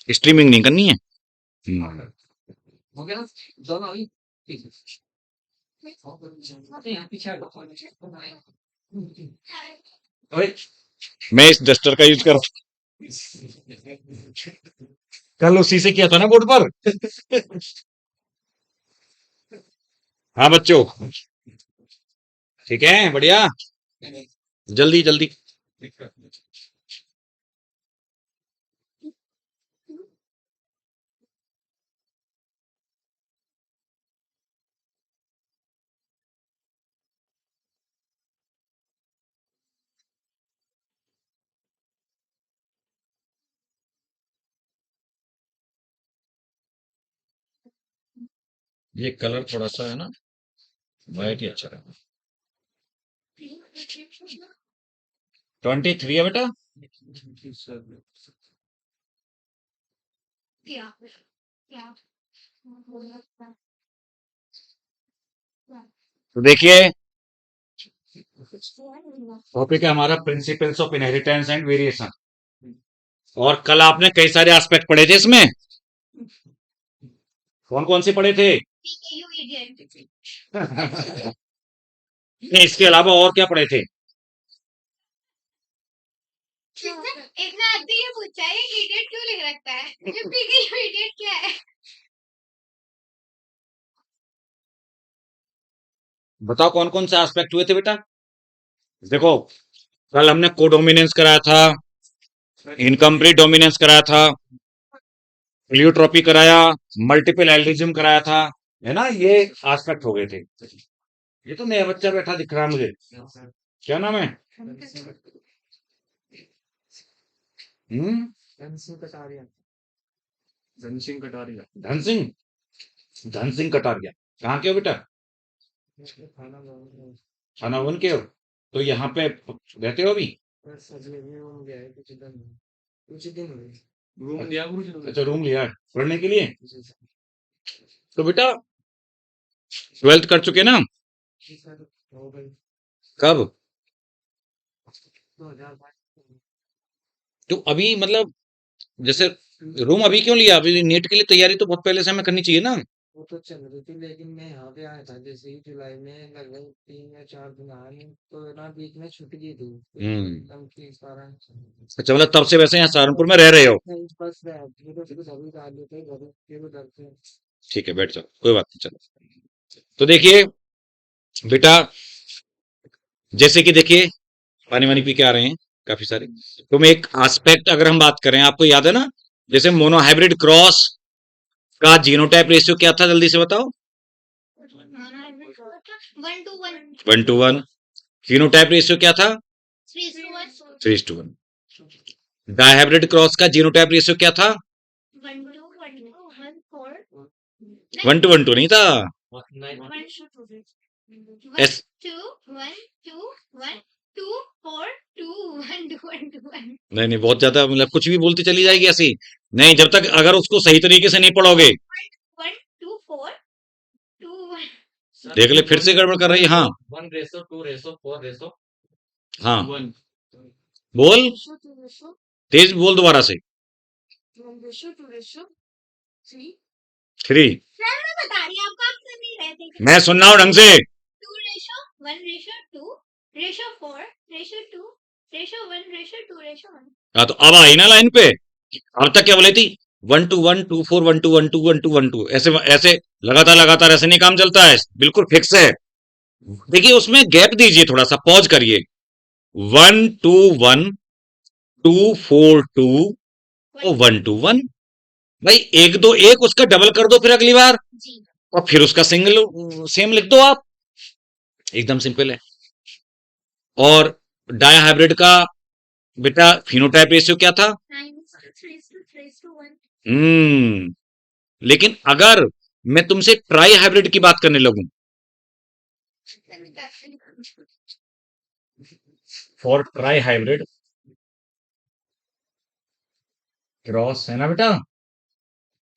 Streaming नहीं करनी है। ओए, मैं इस डस्टर का यूज कर कल उसी से किया था ना बोर्ड पर। हाँ बच्चों, ठीक है, बढ़िया, जल्दी जल्दी। ये कलर थोड़ा सा है ना, वाइट ही अच्छा रहेगा। 23 है बेटा। तो देखिए, टॉपिक है हमारा principles of inheritance and variation. और कल आपने कई सारे एस्पेक्ट पढ़े थे इसमें। कौन कौन से पढ़े थे? नहीं, इसके अलावा और क्या पढ़े थे? एक ने आदमी ये पूछा है इडियट क्यों लिख रखता है? मुझे पीके इडियट क्या है? बताओ कौन कौन से एस्पेक्ट हुए थे बेटा? देखो, कल हमने कोडोमिनेंस कराया था, इनकम्प्लीट डोमिनेंस कराया था, प्लियोट्रॉपी कराया, मल्टीपल एल्ड्रिज्म कराया था, है ना? ये एस्पेक्ट हो गए थे। ये तो नया बच्चा बैठा दिख रहा है मुझे, क्या नाम है? हम्म, धन सिंह कटारिया। धन सिंह कटारिया। धन सिंह। धन सिंह कटारिया कहाँ के हो बेटा? खाना बनाना थाना वन के हो? तो यहाँ पे रहते हो अभी? बस अजमेर में हो गया है कुछ दिन हुए रूम लिया गुरु अच्छा, रूम लिया है पढ़ने के लिए। जी सर। तो बेटा 12th कर चुके ना? जी सर, हो गई कब? 2022 तो अभी मतलब जैसे रूम अभी क्यों लिया? अभी नीट के लिए तैयारी तो बहुत पहले से हमें करनी चाहिए ना। वो तो चल रही थी लेकिन मैं यहाँ पे आया था जैसे ही जुलाई में लगभग 3 या 4 दिन आए तो ना बीच में छुट्टी दी थी एकदम के कारण अच्छा, मतलब तब से वैसे यहाँ सहारनपुर में रह रहे हो? नहीं, बस मैं तो फिर सभी डाल देते घर फिर उधर से ठीक है, बैठ जाओ, कोई बात नहीं, चलो। तो देखिए बेटा, जैसे कि देखिए, पानी वानी पी के आ रहे हैं काफी सारे। तो मैं एक एस्पेक्ट अगर हम बात करें, आपको याद है ना, जैसे मोनोहाइब्रिड क्रॉस का जीनोटाइप रेशियो क्या था, जल्दी से बताओ। 1:1 1:1। फिनोटाइप रेशियो क्या था? 3:1 3:1। डायहाइब्रिड क्रॉस का जीनोटाइप रेशियो क्या था? 1:1:4 1:1 नहीं था। 1:2 एस 1:2 1 2 1 2 4 2 1 2 1 नहीं नहीं, बहुत ज्यादा मतलब कुछ भी बोलती चली जाएगी ऐसी नहीं, जब तक अगर उसको सही तरीके से नहीं पढ़ोगे। 1:2 4 2 1 देख ले, फिर से गड़बड़ कर रही है। हाँ 1:2:4 हाँ, 1 बोल, तेज बोल दोबारा से। 3। सर मैं बता रही हूँ आपको, आप सुन नहीं रहे थे। मैं सुन रहा हूँ ढंग से। 2:1:2 हाँ, तो अब आई ना लाइन पे। अब तक क्या बोले थी? 1:1 2 4 1:2 1 2 1 2 ऐसे ऐसे लगातार लगातार ऐसे नहीं काम चलता है, बिल्कुल फिक्स है। देखिए उसमें गैप दीजिए, थोड़ा सा पॉज करिए। 1:2 1 2 4 2 1:1। भाई 1 2 1 उसका डबल कर दो फिर अगली बार, जी और फिर उसका सिंगल सेम लिख दो आप, एकदम सिंपल है। और डाया हाइब्रिड का बेटा फिनोटाइप रेशियो क्या था? 9:3:1 लेकिन अगर मैं तुमसे ट्राई हाइब्रिड की बात करने लगूं, फॉर ट्राई हाइब्रिड क्रॉस है ना बेटा,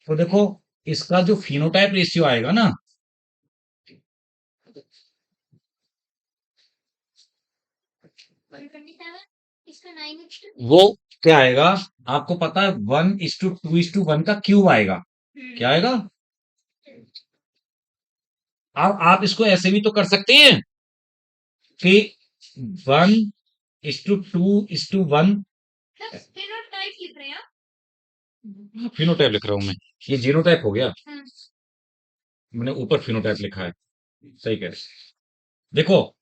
तो देखो इसका जो फिनोटाइप रेशियो आएगा ना, 127 इसका So 9:2. वो क्या आएगा आपको पता है 1:2:1 का क्यूब आएगा क्या आएगा आप इसको ऐसे भी तो कर सकते हैं कि 1:2:1 मतलब phenotype लिख रहे हैं आप? फिनोटाइप लिख रहा हूं मैं ये जीनोटाइप हो गया हाँ। मैंने ऊपर फिनोटाइप लिखा है सही कह रहे देखो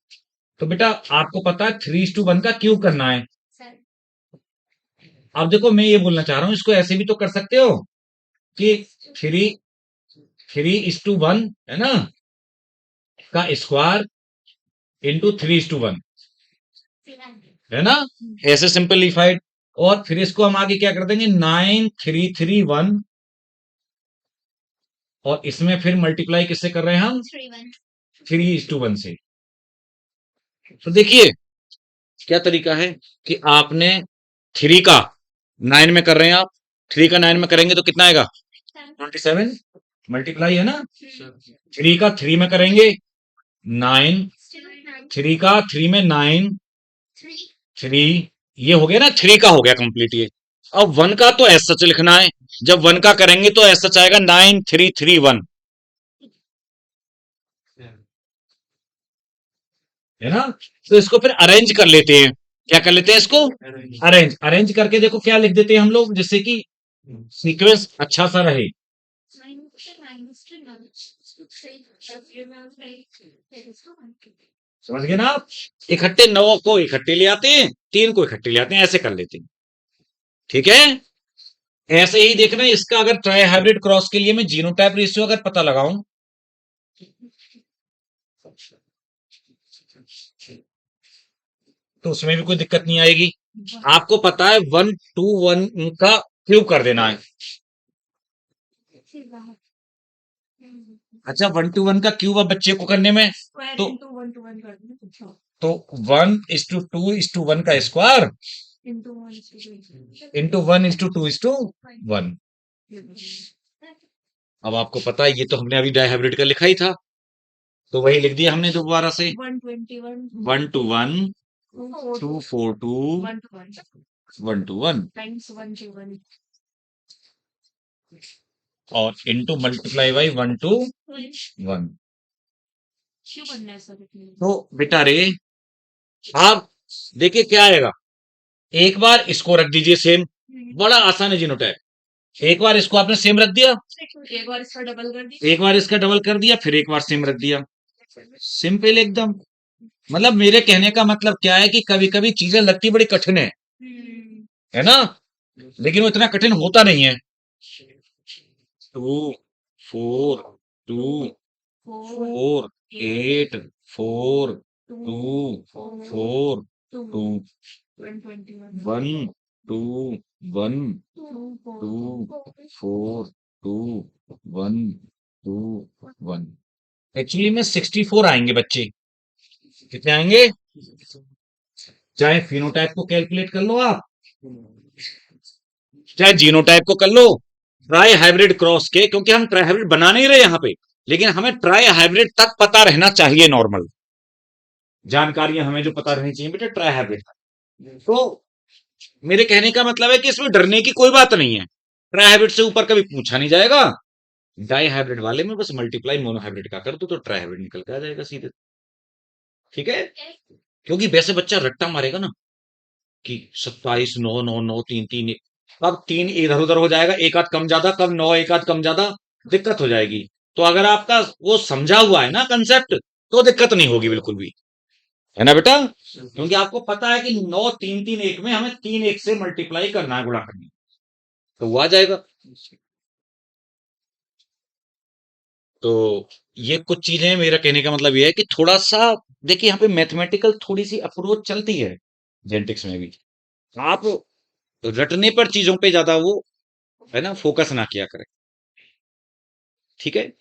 तो बेटा आपको पता है 3:1 का क्यूब करना है सर अब देखो मैं ये बोलना चाह रहा हूं इसको ऐसे भी तो कर सकते हो कि 3:1 है ना का स्क्वायर इंटू 3:1 है ना ऐसे सिंपलीफाइड और फिर इसको हम आगे क्या कर देंगे 9,331 और इसमें फिर मल्टीप्लाई किससे कर रहे हैं हम 3:1 से तो देखिए क्या तरीका है कि आपने 3 का 9 में कर रहे हैं आप 3 का 9 में करेंगे तो कितना आएगा 27 मल्टीप्लाई है ना 3 का 3 में करेंगे 9 3 का 3 में 9 3 ये हो गया ना 3 का हो गया कंप्लीट ये अब 1 का तो एस सच लिखना है जब 1 का करेंगे तो एस सच आएगा 9,331 है ना तो इसको फिर अरेंज कर लेते हैं क्या कर लेते हैं इसको अरेंज करके देखो क्या लिख देते हैं हम लोग जिससे कि सीक्वेंस अच्छा सा रहे समझ गए ना आप इकट्ठे 9 को इकट्ठे ले आते हैं 3 को इकट्ठे ले आते हैं ऐसे कर लेते हैं ठीक है ऐसे ही देखना इसका अगर ट्राई हाइब्रिड क्रॉस के लिए मैं जीनोटाइप रेशियो अगर पता लगाऊं तो उसमें भी कोई दिक्कत नहीं आएगी आपको पता है 1:1 का क्यूब कर देना है अच्छा 1:1 का क्यूब अब बच्चे को करने में तो 1:2:1 का स्क्वायर इंटू 1:2:1 अब आपको पता है ये तो हमने अभी डाई हाइब्रिड का लिखा ही था तो वही लिख दिया हमने दोबारा से 1:1 242 1:1 और इंटू मल्टीप्लाई बाई 1:1 तो बेटा रे आप देखिए क्या आएगा एक बार इसको रख दीजिए सेम बड़ा आसान है जीनोटाइप एक बार इसको आपने सेम रख दिया एक बार इसका डबल कर दी एक बार इसका डबल कर दिया फिर एक बार सेम रख दिया सिंपल एकदम मतलब मेरे कहने का मतलब क्या है कि कभी कभी चीजें लगती बड़ी कठिन है ना लेकिन वो इतना कठिन होता नहीं है 2 4 2 4 8 4 2 4 2 1 2 1 2 4 2 1 2 1 एक्चुअली में 64 आएंगे बच्चे कितने आएंगे चाहे फिनोटाइप को कैलकुलेट कर लो आप चाहे जीनोटाइप को कर लो ट्राई हाइब्रिड क्रॉस के क्योंकि हम ट्राई हाइब्रिड बना नहीं रहे यहां पे लेकिन हमें ट्राई हाइब्रिड तक पता रहना चाहिए नॉर्मल जानकारियां हमें जो पता रहनी चाहिए बेटा ट्राई हाइब्रिड तो मेरे कहने का मतलब है कि इसमें डरने की कोई बात नहीं है ट्राई हाइब्रिड से ऊपर कभी पूछा नहीं जाएगा डाई हाइब्रिड वाले में बस मल्टीप्लाई मोनो हाइब्रिड का कर दो तो ट्राई हाइब्रिड निकल के आ जाएगा सीधे ठीक है क्योंकि वैसे बच्चा रट्टा मारेगा ना कि 27 9 9 9 3 3 कब 3 इधर उधर हो जाएगा एक आध कम ज्यादा कब 9 एक आध कम ज्यादा दिक्कत हो जाएगी तो अगर आपका वो समझा हुआ है ना कंसेप्ट तो दिक्कत नहीं होगी बिल्कुल भी है ना बेटा क्योंकि आपको पता है कि 9 3 3 1 में हमें 3 1 से मल्टीप्लाई करना है गुणा करना है तो वो आ जाएगा तो ये कुछ चीजें मेरा कहने का मतलब ये है कि थोड़ा सा देखिए यहाँ पे मैथमेटिकल थोड़ी सी अप्रोच चलती है जेनेटिक्स में भी आप रटने पर चीजों पे ज्यादा वो है ना फोकस ना किया करें ठीक है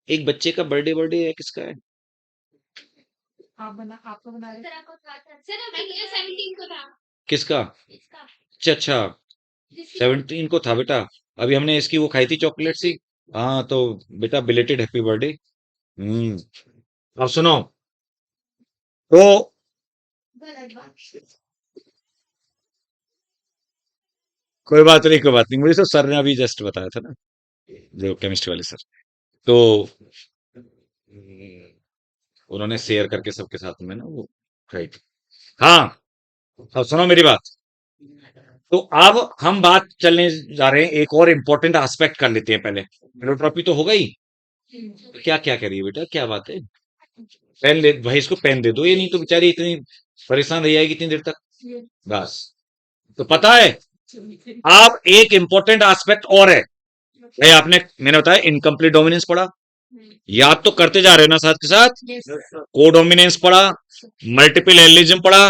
एक बच्चे का बर्थडे है किसका है आपको बना रहे सर आपको था सर अब 17 को था किसका इसका अच्छा 17 को था बेटा अभी हमने इसकी वो खाई थी चॉकलेट सी हाँ तो बेटा बिलेटेड हैप्पी बर्थडे अब सुनो तो गलत बात कोई बात नहीं, कोई बात नहीं, मुझे तो सर ने अभी जस्ट बताया था ना, जो केमिस्ट्री वाले सर। तो उन्होंने शेयर करके सबके साथ में ना वो, राइट। हाँ, अब सुनो मेरी बात। तो अब हम बात चलने जा रहे हैं, एक और इम्पोर्टेंट एस्पेक्ट कर लेते हैं पहले। फिलोट्रॉपी तो हो गई, तो क्या क्या करिए बेटा, क्या बात है? पेन ले भाई, इसको पेन दे दो, ये नहीं तो बेचारी इतनी परेशान रह जाएगी इतनी देर तक। बस, तो पता है, अब एक इम्पोर्टेंट एस्पेक्ट और है भाई। मैंने बताया इनकम्प्लीट डोमिनेंस पढ़ा, याद तो करते जा रहे हो ना साथ के साथ। कोडोमिनेंस पढ़ा, मल्टीपल एलिज्म पढ़ा,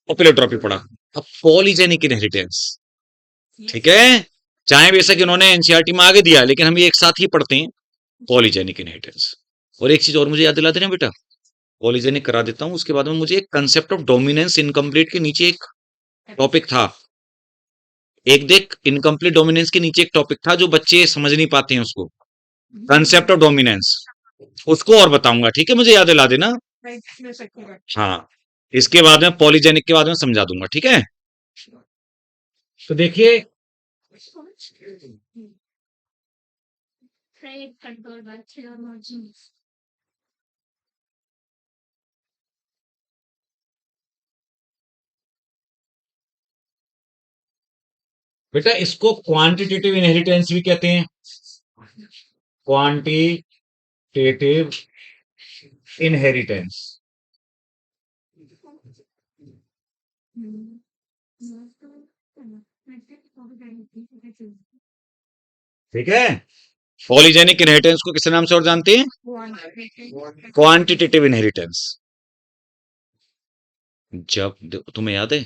और प्लेटोट्रॉपी पढ़ा। अब पॉलीजेनिक इनहेरिटेंस, ठीक है, चाहे बेशक इन्होंने एनसीईआरटी में आगे दिया, लेकिन हम ये एक साथ ही पढ़ते हैं, पॉलीजेनिक इनहेरिटेंस। और एक चीज और मुझे याद दिला देना बेटा, पॉलीजेनिक करा देता हूं, उसके बाद में मुझे एक कंसेप्ट ऑफ डोमिनेंस इनकम्प्लीट के नीचे एक टॉपिक था। एक देख, इनकम्प्लीट डोमिनेंस के नीचे एक टॉपिक था जो बच्चे समझ नहीं पाते हैं उसको, कंसेप्ट ऑफ डोमिनेंस, उसको और बताऊंगा, ठीक है, मुझे याद दिला देना। हाँ, इसके बाद में पॉलीजेनिक के बाद में समझा दूंगा, ठीक है। तो देखिए, controlled by three or more genes. बेटा इसको क्वांटिटेटिव इनहेरिटेंस भी कहते हैं, क्वांटिटेटिव इनहेरिटेंस। ठीक है, पॉलीजेनिक इनहेरिटेंस को किस नाम से और जानते हैं? Quantitative inheritance. जब तुम्हें याद है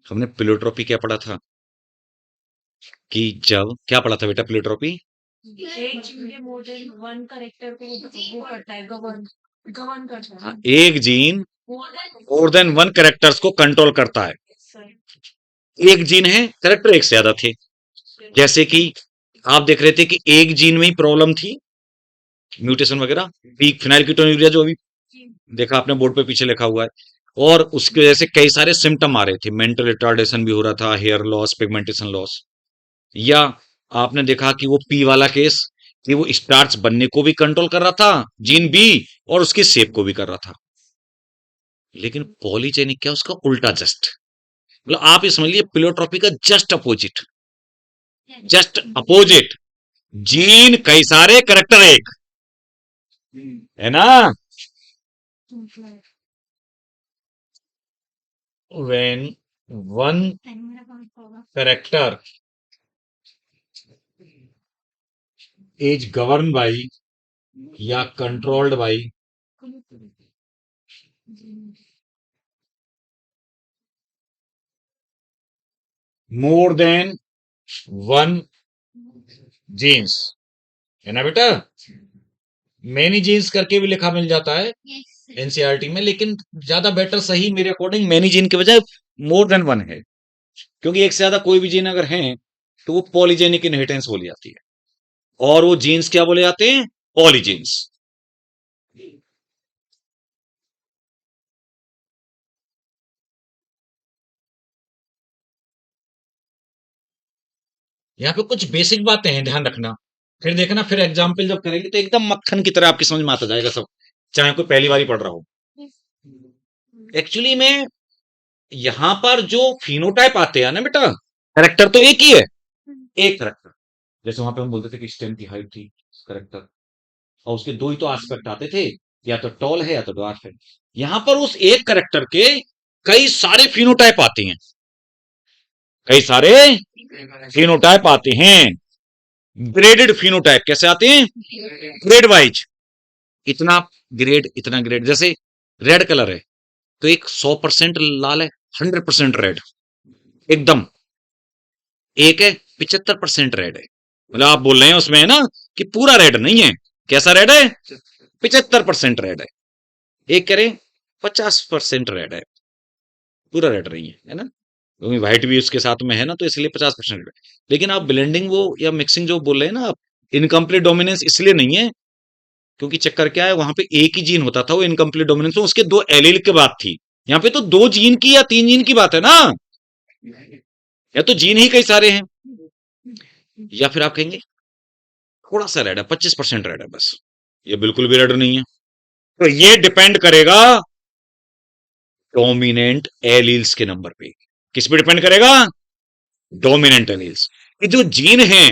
हमने प्लेटोट्रॉपी क्या पढ़ा था, कि जब क्या पढ़ा था बेटा प्लेटोट्रॉपी? एक जीन के मोर देन वन कैरेक्टर को वो करता है, गवर्न करता है। हाँ, एक जीन मोर मोर देन वन कैरेक्टर्स को कंट्रोल करता है। देन एक जीन है, कैरेक्टर एक से ज्यादा थे। जैसे कि आप देख रहे थे कि एक जीन में ही प्रॉब्लम थी, म्यूटेशन वगैरह, पीक फिनाइलकीटोन्यूरिया जो अभी देखा आपने बोर्ड पे पीछे लिखा हुआ है, और उसकी वजह से कई सारे सिम्टम आ रहे थे, मेंटल रिटार्डेशन भी हो रहा था, हेयर लॉस, पिगमेंटेशन लॉस। या आपने देखा कि वो पी वाला केस, कि वो स्टार्च बनने को भी कंट्रोल कर रहा था जीन बी, और उसकी शेप को भी कर रहा था। लेकिन पॉलीजेनिक क्या, उसका उल्टा, जस्ट मतलब आप ये समझ लीजिए प्लेटोट्रॉपी का just opposite, just opposite. Gene कई सारे, करेक्टर एक, है ना। When one character is governed by या controlled by more than one genes, है ना बेटा। मेनी जीन्स करके भी लिखा मिल जाता है Yes. एनसीईआरटी में, लेकिन ज्यादा बेटर, सही मेरे अकॉर्डिंग मेनी जीन के बजाय मोर देन वन है, क्योंकि एक से ज्यादा कोई भी जीन अगर है तो वो पॉलीजेनिक इनहेरिटेंस बोली जाती है, और वो जीन्स क्या बोले जाते हैं? पॉलीजीन्स। यहाँ पे कुछ बेसिक बातें हैं, ध्यान रखना, फिर देखना, फिर एग्जाम्पल जब करेंगे तो एकदम मक्खन की तरह आपकी समझ में आता जाएगा सब, चाहे कोई पहली बार ही पढ़ रहा हो। एक्चुअली में यहां पर जो फिनोटाइप आते हैं ना बेटा, कैरेक्टर तो एक ही है, एक कैरेक्टर। जैसे वहां पे हम बोलते थे कि स्टेम की हाइट थी कैरेक्टर, और उसके दो ही तो एस्पेक्ट आते थे, या तो टॉल है या तो ड्वार्फ है। यहां पर उस एक कैरेक्टर के कई सारे फिनोटाइप आते हैं, कई सारे फिनोटाइप आते हैं, ग्रेडेड फिनोटाइप। कैसे आते हैं? ग्रेड वाइज, इतना ग्रेड, इतना ग्रेड। जैसे रेड कलर है तो एक 100% लाल है, 100% रेड एकदम, एक है 75% रेड है, मतलब आप बोल रहे हैं उसमें है ना कि पूरा रेड नहीं है। कैसा रेड है? 75% रेड है। एक कह रहे 50% रेड है, पूरा रेड नहीं है ना, क्योंकि व्हाइट भी उसके साथ में है ना, तो इसलिए 50% रेड। लेकिन आप ब्लेंडिंग वो या मिक्सिंग जो बोल रहे हैं ना आप, इनकम्प्लीट डोमिनेंस इसलिए नहीं है, क्योंकि चक्कर क्या है, वहां पे एक ही जीन होता था, वो इनकम्प्लीट डोमिनेंस में उसके दो एलील की बात थी। यहाँ पे तो दो जीन की या तीन जीन की बात है ना, या तो जीन ही कई सारे हैं, या फिर आप कहेंगे थोड़ा सा रेड है, 25% रेड है बस, ये बिल्कुल भी रेड नहीं है। तो ये डिपेंड करेगा डोमिनेंट एलील्स के नंबर पे। किस पे डिपेंड करेगा? Dominant alleles. ये जो जीन हैं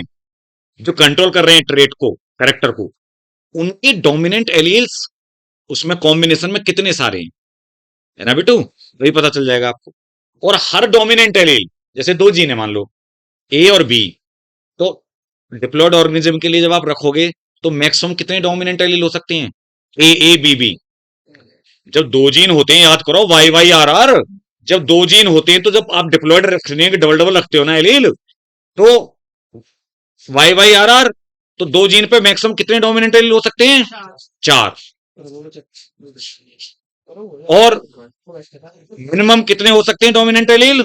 जो कंट्रोल कर रहे हैं ट्रेट को, कैरेक्टर को, उनके डोमिनेंट एलील्स उसमें कॉम्बिनेशन में कितने सारे हैं, है ना बेटू? वही पता चल जाएगा आपको। और हर डोमिनेंट एलील, जैसे दो जीन है मान लो ए और बी, तो डिप्लॉयड ऑर्गेनिज्म के लिए जब आप रखोगे तो मैक्सिमम कितने डोमिनेंट एलील हो सकते हैं? A B B. जब दो जीन होते हैं, याद करो, वाई वाई आर आर, जब दो जीन होते हैं तो जब आप डिप्लॉयड रखने के डबल डबल रखते हो ना एलील, तो वाई वाई आर आर, तो दो जीन पे मैक्सिमम कितने डोमिनेंट एलील हो सकते हैं? चार। और मिनिमम कितने हो सकते हैं डोमिनेंट एलील?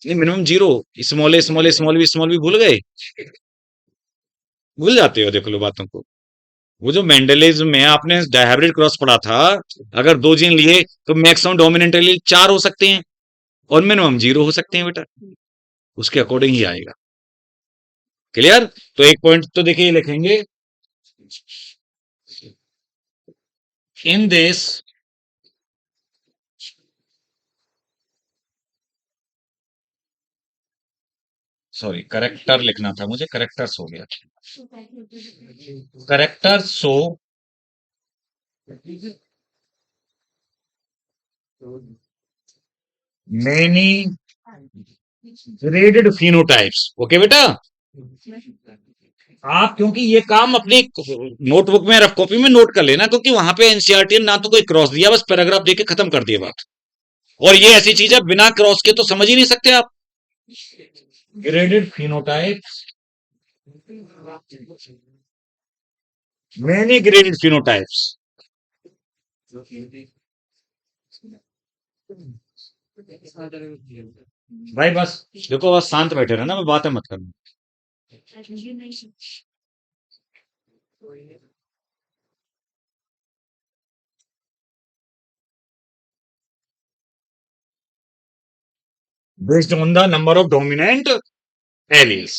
नहीं, minimum zero. Small A small A small B भूल गए? भूल जाते हो, देख लो बातों को। वो जो मेंडलिज्म में आपने डायहाइब्रिड क्रॉस पढ़ा था, अगर दो जीन लिए तो मैक्सिमम डोमिनेंट एलील चार हो सकते हैं और मिनिमम जीरो हो सकते हैं बेटा, उसके अकॉर्डिंग ही आएगा। क्लियर? तो एक पॉइंट तो देखिए लिखेंगे, इन दिस सॉरी करेक्टर लिखना था मुझे, करेक्टर्स हो गया। Characters show many graded phenotypes. Okay बेटा, आप क्योंकि ये काम अपनी नोटबुक में रफ कॉपी में नोट कर लेना, क्योंकि वहां पे एनसीईआरटी ना तो कोई क्रॉस दिया, बस पैराग्राफ देके खत्म कर दिए बात। और ये ऐसी चीज है बिना क्रॉस के तो समझ ही नहीं सकते आप। Graded phenotypes, many graded phenotypes. भाई बस देखो, बस शांत बैठे रहना, मैं बातें मत करना। Based on the number of dominant alleles.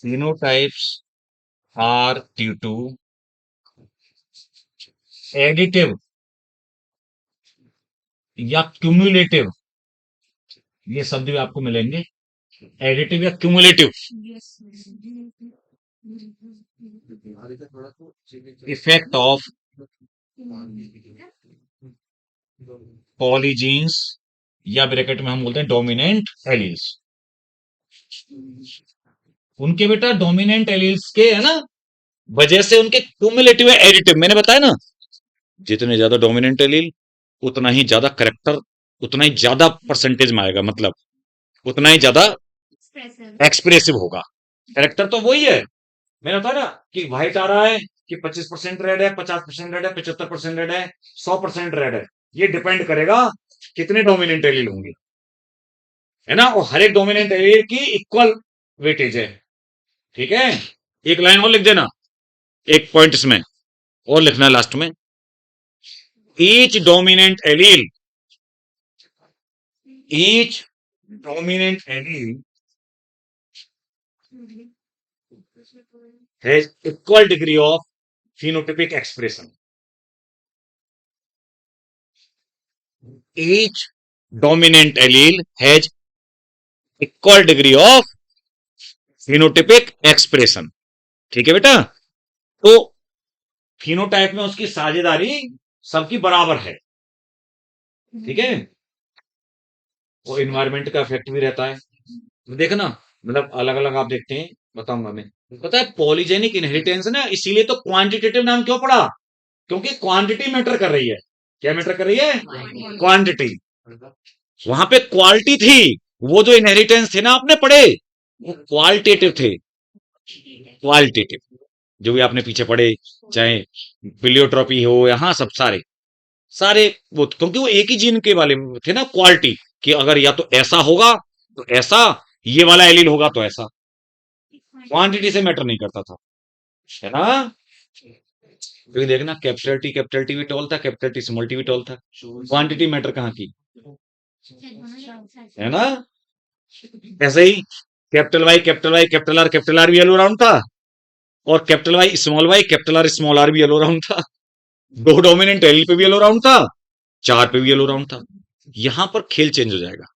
Phenotypes are due to additive या क्यूमुलेटिव, ये शब्द भी आपको मिलेंगे, एडिटिव या क्यूमुलेटिव इफेक्ट ऑफ पॉलीजीन्स या ब्रैकेट में हम बोलते हैं डोमिनेंट एलील्स। उनके बेटा डोमिनेंट एलील्स के है ना वजह से उनके क्यूमुलेटिव या एडिटिव, मैंने बताया ना, जितने ज्यादा डोमिनेंट एलील उतना ही ज्यादा करेक्टर, उतना ही ज्यादा परसेंटेज में आएगा, मतलब उतना ही ज्यादा एक्सप्रेसिव होगा। करेक्टर तो वही है, मैंने बताया ना कि व्हाइट आ रहा है कि 25% रेड है, 50% रेड है, 75% रेड है, 100% रेड है। ये डिपेंड करेगा कितने डोमिनेंट एलील होंगे, है ना। और हर एक डोमिनेंट एलील की इक्वल वेटेज है। ठीक है, एक लाइन और लिख देना, एक पॉइंट इसमें और लिखना है लास्ट में, each dominant allele has equal degree of phenotypic expression. Each dominant allele has equal degree of phenotypic expression. ठीक है बेटा, तो फिनोटाइप में उसकी साझेदारी सबकी बराबर है। ठीक है, और इन्वायरमेंट का इफेक्ट भी रहता है। देखना, मतलब अलग अलग आप देखते हैं, बताऊंगा मैं। पता है पॉलीजेनिक इनहेरिटेंस ना, इसीलिए तो क्वांटिटेटिव नाम क्यों पड़ा? क्योंकि क्वांटिटी मैटर कर रही है। क्या मैटर कर रही है? क्वांटिटी। वहां पे क्वालिटी थी, वो जो इनहेरिटेंस थे ना आपने पढ़े, वो क्वालिटेटिव थे। क्वालिटेटिव जो भी आपने पीछे पढ़े, चाहे प्लियोट्रॉपी हो, यहाँ सब सारे सारे वो, क्योंकि वो एक ही जीन के वाले थे ना, क्वालिटी, कि अगर या तो ऐसा होगा तो ऐसा, ये वाला एलील होगा तो ऐसा। क्वांटिटी से मैटर नहीं करता था, है ना। क्योंकि देखना कैपिटल टी भी टॉल था, कैपिटल टी स्मॉल टी भी टॉल था। क्वांटिटी मैटर कहाँ की, है ना? ऐसे ही कैपिटल वाई कैपिटल आर भी येलो राउंड था, और कैपिटल आर स्मॉल आर भी येलो राउंड था। दो डोमिनेंट एल पे भी येलो राउंड था, 4 पे भी येलो राउंड था। यहां पर खेल चेंज हो जाएगा,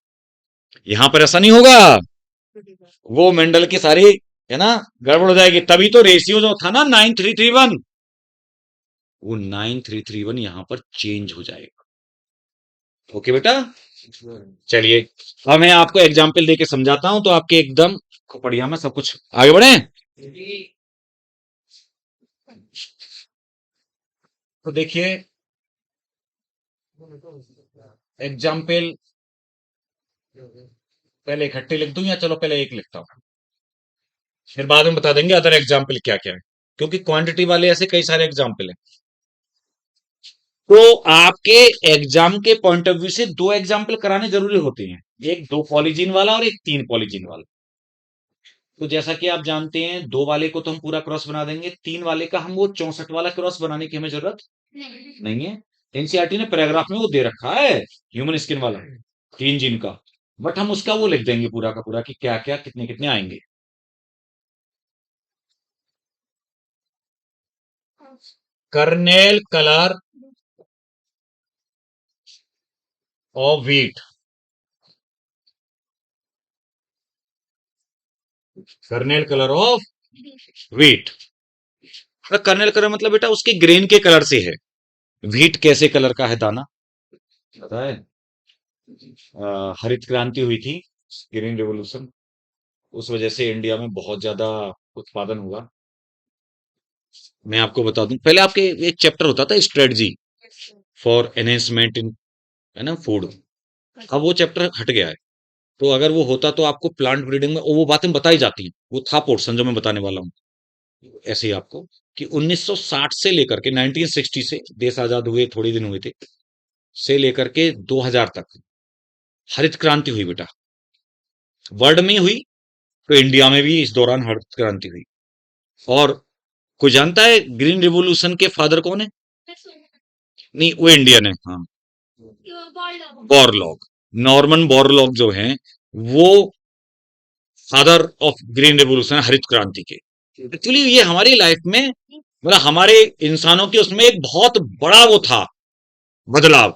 यहां पर ऐसा नहीं होगा। वो मेंडल की सारी, है ना, गड़बड़ हो जाएगी। तभी तो रेशियो जो था ना 9331, वो 9331 यहां पर चेंज हो जाएगा। ओके बेटा, चलिए अब मैं आपको एग्जाम्पल देके समझाता हूं, तो आपके एकदम बढ़िया में सब कुछ आगे बढ़े। तो देखिए एग्जाम्पल पहले इकट्ठे लिख दूं, या चलो पहले एक लिखता हूं, फिर बाद में बता देंगे अदर एग्जाम्पल क्या क्या है, क्योंकि क्वांटिटी वाले ऐसे कई सारे एग्जाम्पल हैं। तो आपके एग्जाम के पॉइंट ऑफ व्यू से 2 एग्जाम्पल कराने जरूरी होते हैं, एक 2 पॉलीजीन वाला और एक 3 पॉलीजीन वाला। तो जैसा कि आप जानते हैं 2 वाले को तो हम पूरा क्रॉस बना देंगे, 3 वाले का हम वो 64 वाला क्रॉस बनाने की हमें जरूरत नहीं है। एनसीईआरटी ने पैराग्राफ में वो दे रखा है ह्यूमन स्किन वाला 3 जीन का, बट हम उसका वो लिख देंगे पूरा का पूरा कि क्या क्या कितने कितने आएंगे। Kernel colour of wheat, kernel colour of wheat. Kernel colour मतलब बेटा उसके ग्रेन के कलर से है। व्हीट कैसे कलर का है दाना, पता है? हरित क्रांति हुई थी, ग्रीन रेवोल्यूशन, उस वजह से इंडिया में बहुत ज्यादा उत्पादन हुआ। मैं आपको बता दूं, पहले आपके एक चैप्टर होता था स्ट्रेटजी फॉर एनहेंसमेंट इन, है ना, फूड। अब वो चैप्टर हट गया है, तो अगर वो होता तो आपको प्लांट ब्रीडिंग में वो बातें बताई जाती हैं। वो था पोर्शन जो मैं बताने वाला हूँ, ऐसे ही आपको कि 1960 से लेकर के 1960 से, देश आजाद हुए थोड़े दिन हुए थे, से लेकर के 2000 तक हरित क्रांति हुई बेटा। वर्ल्ड में हुई तो इंडिया में भी इस दौरान हरित क्रांति हुई। और कोई जानता है ग्रीन रिवोल्यूशन के फादर कौन है? नहीं, वो इंडियन है, हाँ, बोरलॉग, नॉर्मन बोरलॉग जो हैं वो फादर ऑफ ग्रीन रिवोल्यूशन, हरित क्रांति के। एक्चुअली ये हमारी लाइफ में, मतलब हमारे इंसानों के उसमें एक बहुत बड़ा वो था बदलाव।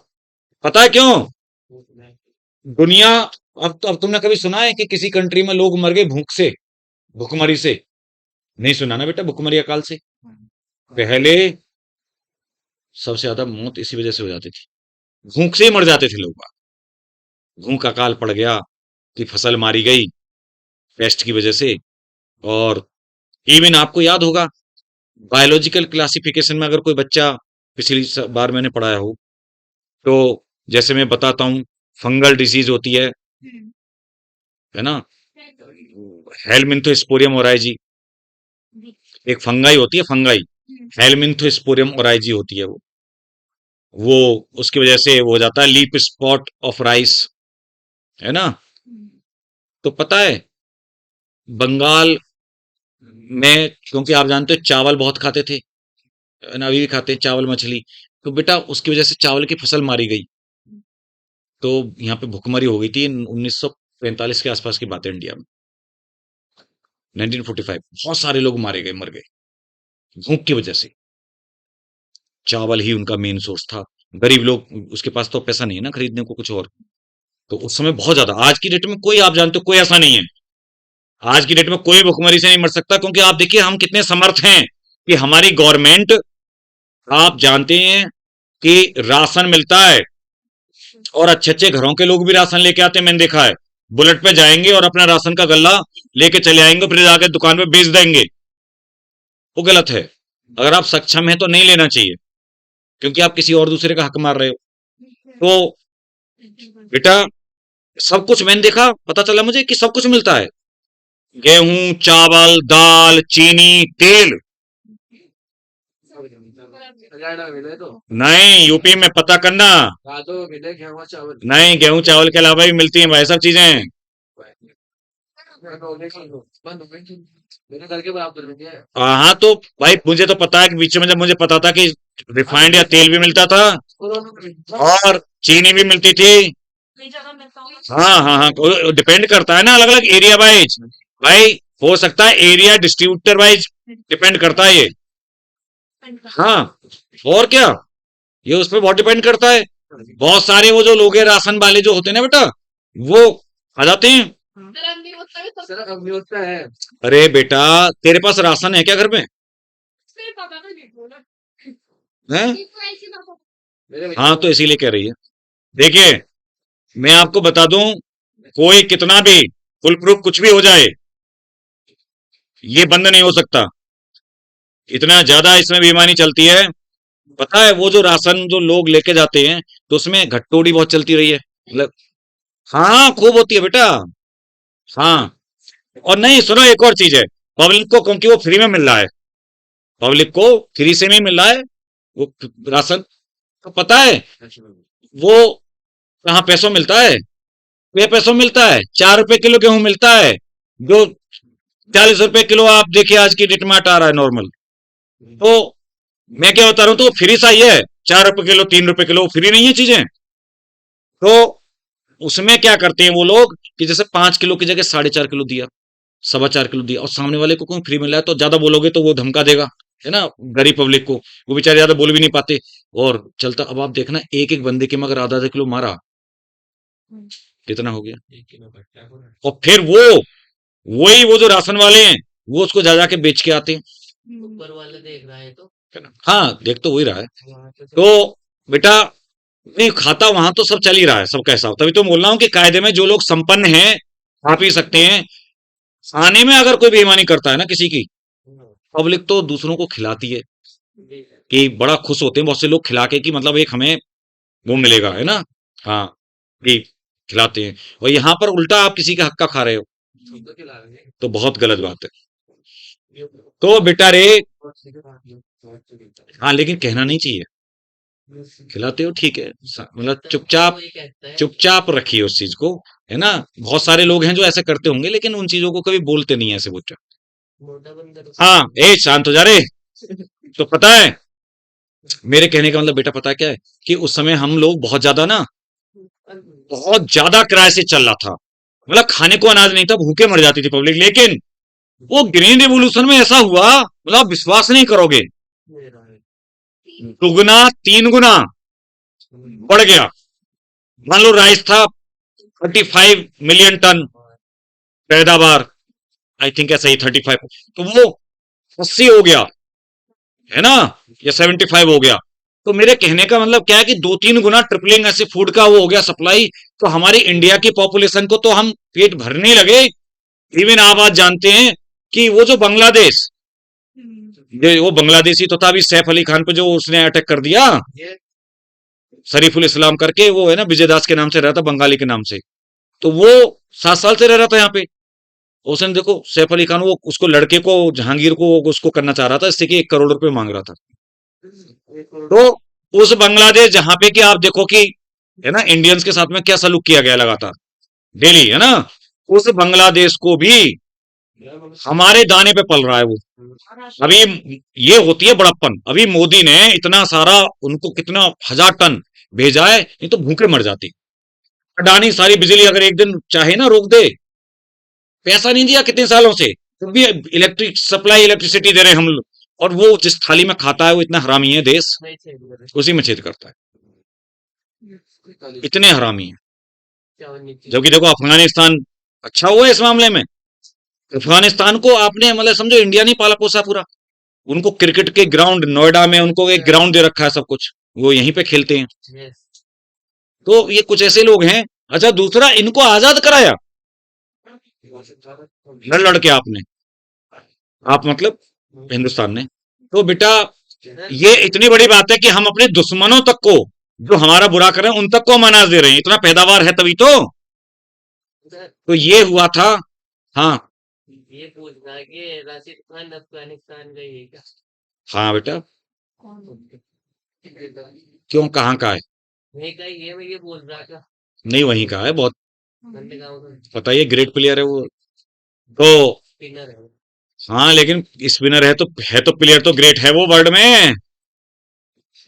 पता है क्यों? दुनिया, अब तुमने कभी सुना है कि किसी कंट्री में लोग मर गए भूख से, भूखमरी से? नहीं सुना ना बेटा, भूखमरी अकाल से। पहले सबसे ज्यादा मौत इसी वजह से हो जाती थी, भूख से ही मर जाते थे लोग। भूख अकाल पड़ गया कि फसल मारी गई पेस्ट की वजह से। और इवन आपको याद होगा बायोलॉजिकल क्लासिफिकेशन में, अगर कोई बच्चा पिछली बार मैंने पढ़ाया हो, तो जैसे मैं बताता हूं, फंगल डिजीज होती है ना, हेलमिंथोस्पोरियम ओराइजी, एक फंगाई होती है, फंगाई हेलमिंथोस्पोरियम ओराइजी होती है वो उसकी वजह से वो हो जाता है लीप स्पॉट ऑफ राइस, है ना। तो पता है बंगाल में, क्योंकि आप जानते हो चावल बहुत खाते थे, है ना, अभी भी खाते हैं चावल मछली, तो बेटा उसकी वजह से चावल की फसल मारी गई, तो यहाँ पे भुखमरी हो गई थी 1945 के आसपास की बात है इंडिया में, 1945। बहुत सारे लोग मारे गए, मर गए भूख की वजह से। चावल ही उनका मेन सोर्स था। गरीब लोग, उसके पास तो पैसा नहीं है ना खरीदने को कुछ और, तो उस समय बहुत ज्यादा। आज की डेट में कोई, आप जानते हो, कोई ऐसा नहीं है, आज की डेट में कोई भुखमरी से नहीं मर सकता, क्योंकि आप देखिए हम कितने समर्थ हैं कि हमारी गवर्नमेंट, आप जानते हैं कि राशन मिलता है, और अच्छे अच्छे घरों के लोग भी राशन लेके आते हैं। मैंने देखा है, बुलेट पे जाएंगे और अपना राशन का गल्ला लेके चले आएंगे, फिर जाके दुकान पे बेच देंगे। वो गलत है। अगर आप सक्षम हैं तो नहीं लेना चाहिए, क्योंकि आप किसी और दूसरे का हक मार रहे हो। तो बेटा सब कुछ मैंने देखा, पता चला मुझे कि सब कुछ मिलता है, गेहूं, चावल, दाल, चीनी, तेल। हरियाणा मिले तो नहीं, यूपी में पता करना, तो मिले गेहूं चावल नहीं, गेहूं चावल के अलावा भी मिलती हैं भाई सब चीजें। बंद हो गई मेरे घर के बराबर में है। हाँ तो भाई मुझे तो पता है कि बीच में जब मुझे पता था कि रिफाइंड या तेल भी मिलता था और चीनी भी मिलती थी। कई जगह मिलता होगा। हाँ हाँ हाँ, डिपेंड करता है ना अलग अलग एरिया वाइज। भाई हो सकता है एरिया डिस्ट्रीब्यूटर वाइज डिपेंड करता है ये। हाँ और क्या, ये उस पर बहुत डिपेंड करता है। बहुत सारे वो जो लोग हैं राशन वाले जो होते हैं ना बेटा, वो आ जाते हैं। गरम नहीं होता है तो सर अब भी होता है। अरे बेटा तेरे पास राशन है क्या घर में? फिर पापा का देखो ना। है? इसको ऐसी बात हो- मेरे भैया हाँ तो इसीलिए कह रही है। देखिए मैं आपको बता दूं, कोई कितना भी फुल प्रूफ कुछ भी हो जाए, ये बंद नहीं हो सकता। इतना ज्यादा इसमें बेईमानी चलती है। पता है वो जो राशन जो लोग लेके जाते हैं तो उसमें घट्टोड़ी बहुत चलती रही है, मतलब। हाँ खूब होती है बेटा। हाँ और नहीं सुनो एक और चीज है, पब्लिक को क्योंकि वो फ्री में मिल रहा है, पब्लिक को फ्री से नहीं मिल रहा है वो राशन, तो पता है वो कहाँ पैसों मिलता है? वे पैसों मिलता है, 4 रुपए किलो गेहूं मिलता है, जो 40 रुपए किलो आप देखिए आज की डेट में आटा आ रहा है नॉर्मल। तो मैं क्या बता रहा हूँ, तो फ्री सा ही है, 4 रुपए किलो 3 रुपए किलो फ्री नहीं है चीजें। तो उसमें क्या करते हैं वो लोग कि जैसे 5 किलो की जगह 4.5 किलो दिया, 4.25 किलो दिया, और सामने वाले को कोई फ्री मिला है तो ज्यादा बोलोगे तो वो धमका देगा, है ना, गरीब पब्लिक को। वो बेचारे ज्यादा बोल भी नहीं पाते और चलता। अब आप देखना एक एक बंदे के मगर आधा आधा किलो मारा, कितना हो गया? 1 किलो भट्टा को ना। और फिर वही वो जो राशन वाले हैं वो उसको जा जाके बेच के आते हैं। ऊपर वाला देख रहा है तो है ना? हाँ देख तो वही रहा है। वहाँ तो तो बेटा नहीं खाता वहां तो सब चल ही रहा है सबका हिसाब, तभी तो बोल रहा हूँ कि कायदे में जो लोग संपन्न हैं खा पी सकते हैं। खाने में अगर कोई बेईमानी करता है ना किसी की, पब्लिक तो दूसरों को खिलाती है कि बड़ा खुश होते हैं बहुत से लोग खिला के कि मतलब एक हमें वो मिलेगा, है ना। हाँ कि खिलाते हैं, और यहाँ पर उल्टा आप किसी का हक का खा रहे हो तो खिला रहे हैं। तो बहुत गलत बात है। तो बेटा रे, हाँ लेकिन कहना नहीं चाहिए, खिलाते हो ठीक है, मतलब चुपचाप वही कहता है चुपचाप रखिए उस चीज को, है ना। बहुत सारे लोग हैं जो ऐसे करते होंगे लेकिन उन चीजों को कभी बोलते नहीं है ऐसे बच्चा। मोटा बंदर हाँ ए शांत हो जा रे। तो पता है मेरे कहने का मतलब बेटा पता है क्या है, कि उस समय हम लोग बहुत ज्यादा क्राइसिस चल रहा था, मतलब खाने को अनाज नहीं था, भूखे मर जाती थी पब्लिक। लेकिन वो ग्रीन रिवोल्यूशन में ऐसा हुआ, मतलब आप विश्वास नहीं करोगे, मेरा है। दुगना 3 गुना बढ़ गया। मान लो राइस था 35 मिलियन टन पैदावार, आई थिंक ऐसा ही 35, तो वो 80 हो गया, है ना, या 75 हो गया। तो मेरे कहने का मतलब क्या है कि 2-3 गुना ट्रिपलिंग ऐसे फूड का वो हो गया सप्लाई। तो हमारी इंडिया की पॉपुलेशन को तो हम पेट भरने लगे। इवन आप आज जानते हैं कि वो जो बांग्लादेश, ये वो बांग्लादेशी तो था अभी सैफ अली खान पे जो उसने अटैक कर दिया, ये शरीफुल इस्लाम करके, वो है ना विजय दास के नाम से रहा था, बंगाली के नाम से। तो वो 7 साल से रह रहा था यहाँ पे। उसने देखो सैफ अली खान वो उसको लड़के को जहांगीर को उसको करना चाह रहा था, इससे कि 1 करोड़ रुपए मांग रहा था। एक तो उस बांग्लादेश जहां पे कि आप देखो कि, है ना, इंडियंस के साथ में क्या सलूक किया गया लगातार डेली, है ना, उस बांग्लादेश को भी हमारे दाने पे पल रहा है वो। अभी ये होती है बड़प्पन। अभी मोदी ने इतना सारा उनको कितना 1000 टन भेजा है, नहीं तो भूखे मर जाती। अडानी सारी बिजली अगर एक दिन चाहे ना रोक दे, पैसा नहीं दिया कितने सालों से, तो भी इलेक्ट्रिक सप्लाई इलेक्ट्रिसिटी दे रहे हैं हम लोग। और वो जिस थाली में खाता है वो इतना हरामी है देश, नहीं चाहिए उसी में छेद करता है। क्या इतने हरामी है। नीति जबकि देखो अफगानिस्तान अच्छा हुआ है इस मामले में। अफगानिस्तान को आपने मतलब समझो इंडिया नहीं पाला पोसा पूरा। उनको क्रिकेट के ग्राउंड नोएडा में उनको एक ग्राउंड दे रखा है सब कुछ, वो यहीं पे खेलते हैं। यस तो ये कुछ ऐसे लोग हैं। अच्छा दूसरा, इनको आजाद कराया लड़ लड़ के आपने, आप मतलब हिंदुस्तान ने। तो बेटा ये इतनी बड़ी बात है कि हम अपने दुश्मनों तक को जो हमारा बुरा कर रहे हैं उन तक को हम अनाज दे रहे हैं, इतना पैदावार है तभी तो ये हुआ था। हाँ ये पूछ रहा है कि राशिद खान अफगानिस्तान गई है क्या? हाँ बेटा, क्यों कहाँ का है? नहीं गई है, मैं ये बोल रहा था। नहीं वहीं का है, बहुत मैंने कहा पता ही है, ग्रेट प्लेयर है वो। तो स्पिनर है वो। हाँ लेकिन स्पिनर है तो प्लेयर तो ग्रेट है वो वर्ल्ड में।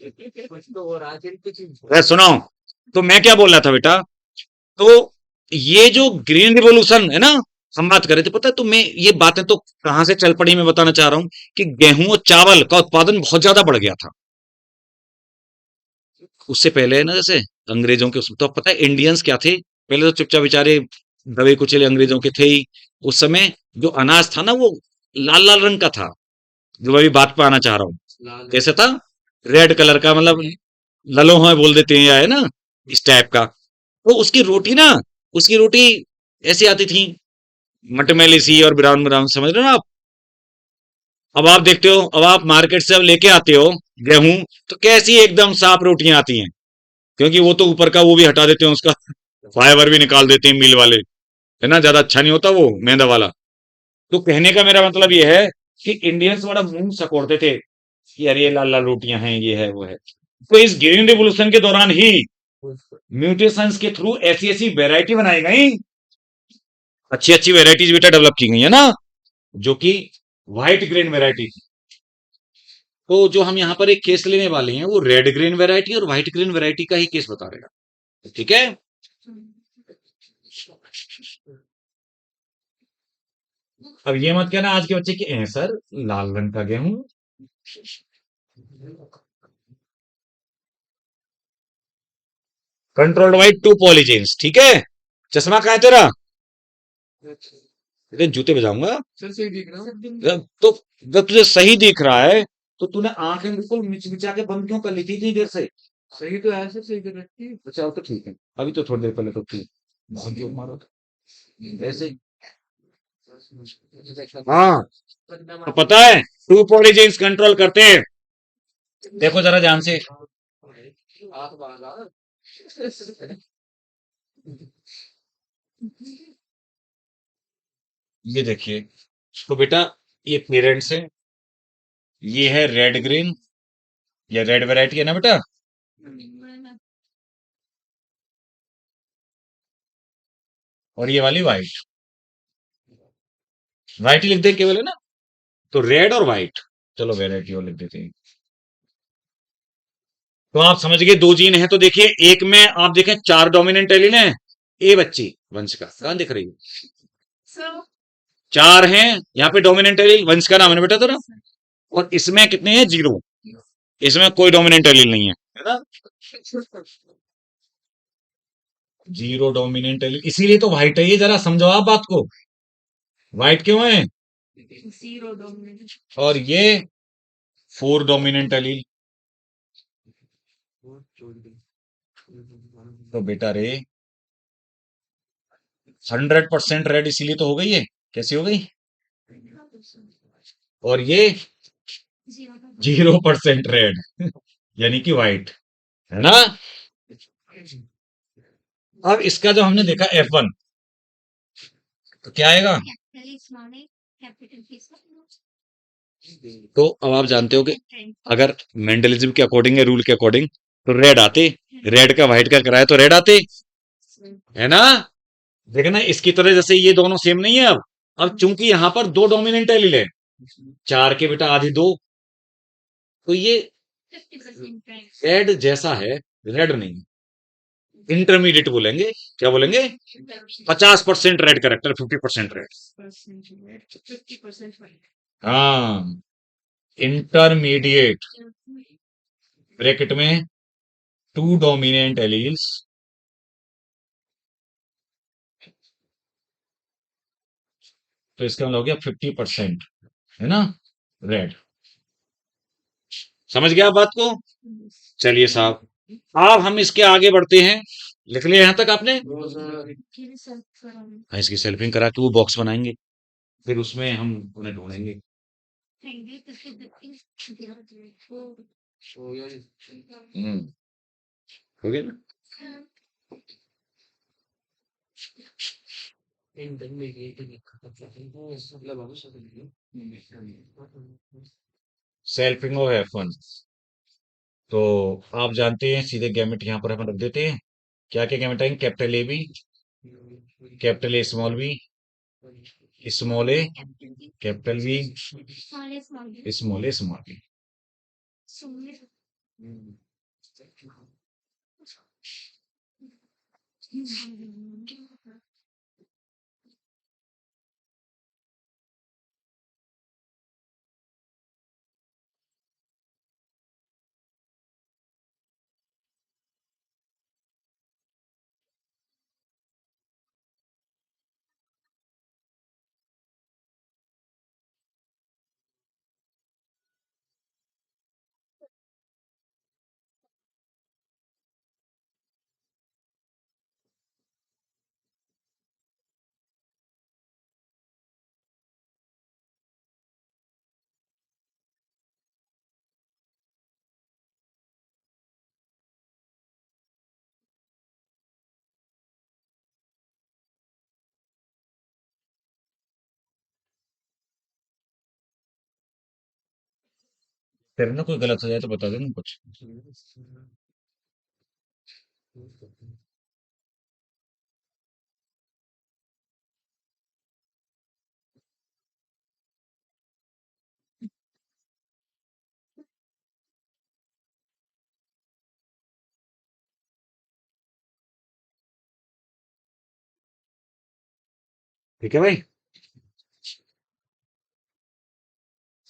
कुछ तो हो रहा है कुछ। अरे सुनो, तो मैं क्या बोल रहा था बेटा, तो ये जो ग्रीन रिवॉल्यूशन है ना, हम बात कर रहे थे, पता है तुम्हें ये बातें तो कहां से चल पड़ी, मैं बताना चाह रहा हूं कि गेहूं और चावल का उत्पादन बहुत ज्यादा बढ़ गया था उससे पहले ना, जैसे अंग्रेजों के तो पता है इंडियंस क्या थे, पहले तो चुपचाप बेचारे दबे कुचले अंग्रेजों के थे ही। उस समय जो अनाज था ना वो लाल लाल रंग का था, जो मैं अभी बात पे आना चाह रहा हूँ। लाल कैसे था? रेड कलर का, मतलब ललोहा बोल देते हैं या है ना, इस टाइप का। तो उसकी रोटी ऐसी आती थी, मटमैली सी और ब्राउन ब्राउन, समझ रहे हो ना आप? अब आप देखते हो, अब आप मार्केट से अब लेके आते हो गेहूं, तो कैसी एकदम साफ रोटियां आती हैं, क्योंकि वो तो ऊपर का वो भी हटा देते हैं, उसका फाइबर भी निकाल देते हैं मिल वाले, है ना, ज्यादा अच्छा नहीं होता वो मैदा वाला। तो कहने का मेरा मतलब ये है कि इंडियंस बड़ा मुंह सकोड़ते थे कि यार ये लाल लाल रोटियां हैं, ये है वो है। तो इस ग्रीन रिवोल्यूशन के दौरान ही म्यूटेशंस के थ्रू ऐसी ऐसी वेराइटी बनाई गई, अच्छी अच्छी वेराइटीज बेटा डेवलप की गई है ना, जो कि व्हाइट ग्रेन वेराइटी। तो जो हम यहाँ पर एक केस लेने वाले हैं वो रेड ग्रेन वेराइटी और व्हाइट ग्रेन वेराइटी का ही केस बता रहे हैं, ठीक है? अब ये मत कहना आज के बच्चे की सर लाल रंग का गेहूं। कंट्रोल्ड बाई टू पॉलीजेन्स, ठीक है? चश्मा कहाँ है तेरा? तेरे जूते बजाऊंगा। सर सही दिख रहा हूँ। तो जब तुझे सही दिख रहा है तो तूने आंखें बिल्कुल मिचमिचा के बंद क्यों कर ली थी इतनी देर से? सही तो है सर, सही कर रखी है। अच्छा अब तो ठीक है, अभी तो थोड़ी देर पहले तो थी, बहुत जोर मारो था ऐसे। हाँ, तो पता है टू पॉलीजेन्स कंट्रोल करते हैं, देखो जरा ध्यान से। हाथ बांधा। ये देखिए, तो बेटा ये पेरेंट्स है, ये है रेड ग्रीन, या रेड वैरायटी है ना बेटा, और ये वाली व्हाइट। व्हाइट ही लिख दे केवल, है ना? तो रेड और व्हाइट, चलो वैरायटी और लिख देते हैं। तो आप समझ गए दो जीन है, तो देखिए एक में आप देखें 4 डोमिनेंट एलील हैं, ए बच्ची वंश का, कहां दिख रही है? So, 4 हैं यहाँ पे डोमिनेंट एलील, वंश का नाम है ना बेटा तेरा। और इसमें कितने हैं? 0, इसमें कोई डोमिनेंट एलील नहीं है ना? 0 डोमिनेंट एलील, इसीलिए तो व्हाइट है, ये जरा समझो आप बात को, व्हाइट क्यों है? zero dominant. और ये 4 डोमिनेंट एलील। तो बेटा रे 100% रेड इसीलिए तो हो गई है, कैसी हो गई? और ये 0% रेड यानी कि व्हाइट, है ना? अब इसका जो हमने देखा F1, तो क्या आएगा? तो अब आप जानते हो कि अगर मेंडलिज्म के अकॉर्डिंग या रूल के अकॉर्डिंग तो रेड आते, रेड का व्हाइट का कराया तो रेड आते, है ना? देखना इसकी तरह जैसे ये दोनों सेम नहीं है। अब चूंकि यहां पर 2 डोमिनेंट एलील है, 4 के बेटा आधी 2, तो ये रेड जैसा है, रेड नहीं, इंटरमीडिएट बोलेंगे, क्या बोलेंगे? 50% रेड करेक्टर, 50% रेड। 50% white. हाँ, इंटरमीडिएट ब्रैकेट में 2 डोमिनेंट एलील्स, तो इसका मतलब हो गया 50%, है ना, रेड। समझ गया आप बात को? चलिए साहब, अब हम इसके आगे बढ़ते हैं। लिख लिया यहां तक आपने? हाँ, इसकी सेल्फिंग करा के वो बॉक्स बनाएंगे, फिर उसमें हम उन्हें ढूंढेंगे। हम्म, हो गया ना? सेल्फिंग ऑफ F1, तो आप जानते हैं सीधे गैमेट यहां पर हम रख देते हैं। क्या क्या गैमेट आएंगे? Capital A B, capital A small B, small A capital B small small A small B. तेरे ना कोई गलत हो जाए तो बता देना कुछ। ठीक है भाई।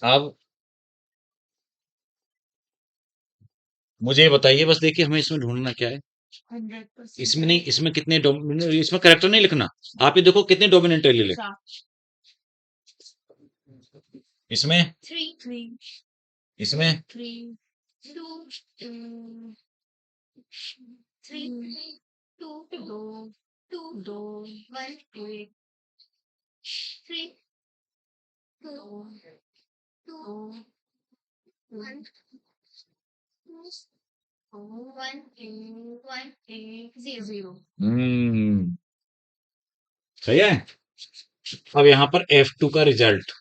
अब मुझे ये बताइए बस, देखिए हमें इसमें ढूंढना क्या है। 100%। इसमें नहीं, इसमें कितने डोमिनेंट, इसमें करेक्टर नहीं लिखना। आप ये देखो कितने डोमिनेंट एलील है इसमें, 3 इसमें 3 2 2 3 2 2 2 2 1 1 3 2 2 2 2 1 1 1 0 0। सही है। अब यहाँ पर F2 का result,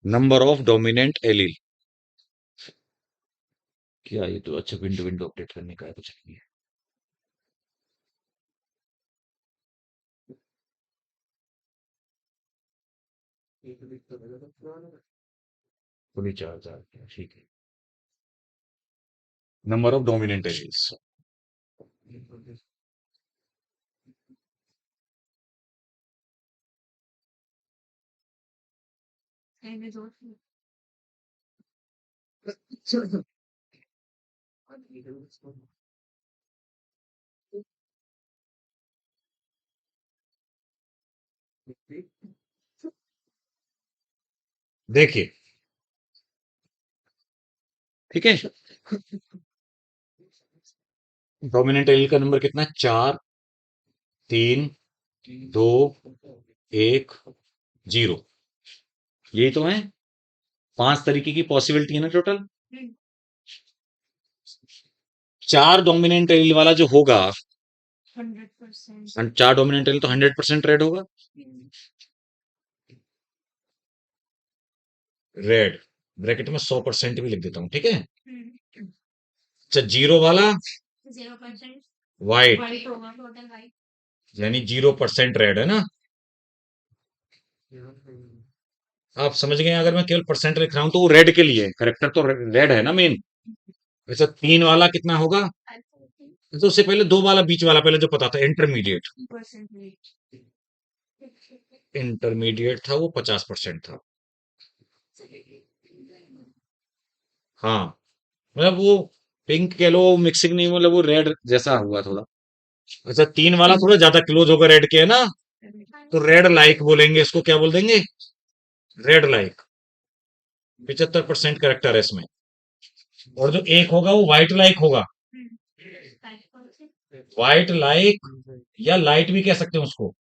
number of dominant allele. क्या ये तो अच्छा विंडो विंडो अपडेट करने का है, कुछ नहीं है। फुली चार्ज आ गया, ठीक है। Number of dominant alleles, And is what देखिए ठीक है। डोमिनेंट एलील का नंबर कितना है? 4 3 2 1 0। यही तो है। 5 तरीके की पॉसिबिलिटी है ना टोटल। 4 डोमिनेंट एलील वाला जो होगा, 100%। 4 डोमिनेंट एलील तो 100% रेड होगा। रेड ब्रैकेट में 100% भी लिख देता हूं, ठीक है। अच्छा, 0 वाला 0% व्हाइट, White होगा। टोटल वाइट यानी 0% रेड है ना। आप समझ गए, अगर मैं केवल परसेंट लिख रहा हूं तो वो रेड के लिए, करेक्टर तो रेड है ना मेन। वैसे 3 वाला कितना होगा? तो उससे पहले 2 वाला बीच वाला पहले जो पता था, इंटरमीडिएट। percentage। इंटरमीडिएट था वो 50% था। हाँ, मतलब वो पिंक कह लो, मिक्सिंग नहीं, मतलब वो रेड जैसा हुआ थोड़ा। अच्छा, 3 वाला थोड़ा ज्यादा क्लोज होगा रेड के, है ना। तो रेड लाइक बोलेंगे इसको, क्या बोल देंगे? Red like. 75% करेक्टर है इसमें। और जो एक होगा वो व्हाइट लाइक होगा। व्हाइट लाइक या लाइट भी कह सकते हैं उसको,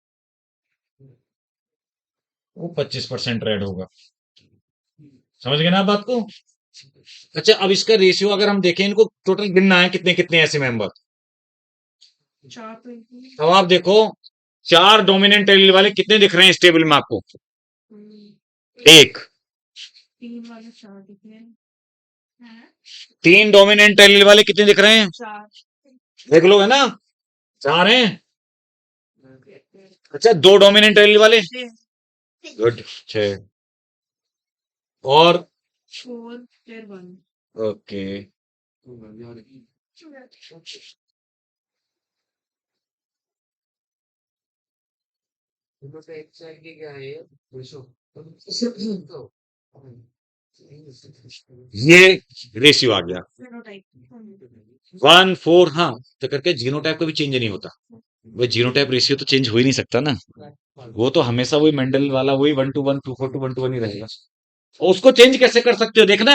वो 25% रेड होगा। समझ गए ना आप बात को? अच्छा, अब इसका रेशियो अगर हम देखें, इनको टोटल गिनना है कितने कितने ऐसे मेंबर। 4 20 अब आप देखो 4 डोमिनेंट एलील वाले कितने दिख रहे हैं इस टेबल में आपको? एक 3 वाले 4 दिख रहे हैं। हाँ, 3 डोमिनेंट एलील वाले कितने दिख रहे हैं? 4 देख लो, है ना? 4 हैं। अच्छा, 2 डोमिनेंट एलील वाले, 6 गुड, 6 और 4 फिर 1 ओके। तो एक साइड की क्या है विशु तो ये रेशियो आ गया फेनोटाइप 1 4, हाँ, तो करके जीनोटाइप का भी चेंज नहीं होता। वो जीनोटाइप रेशियो तो चेंज हो ही नहीं सकता ना, वो तो हमेशा वही मेंडल वाला वही 1:1 2:4 ही रहेगा। और उसको चेंज कैसे कर सकते हो? देखना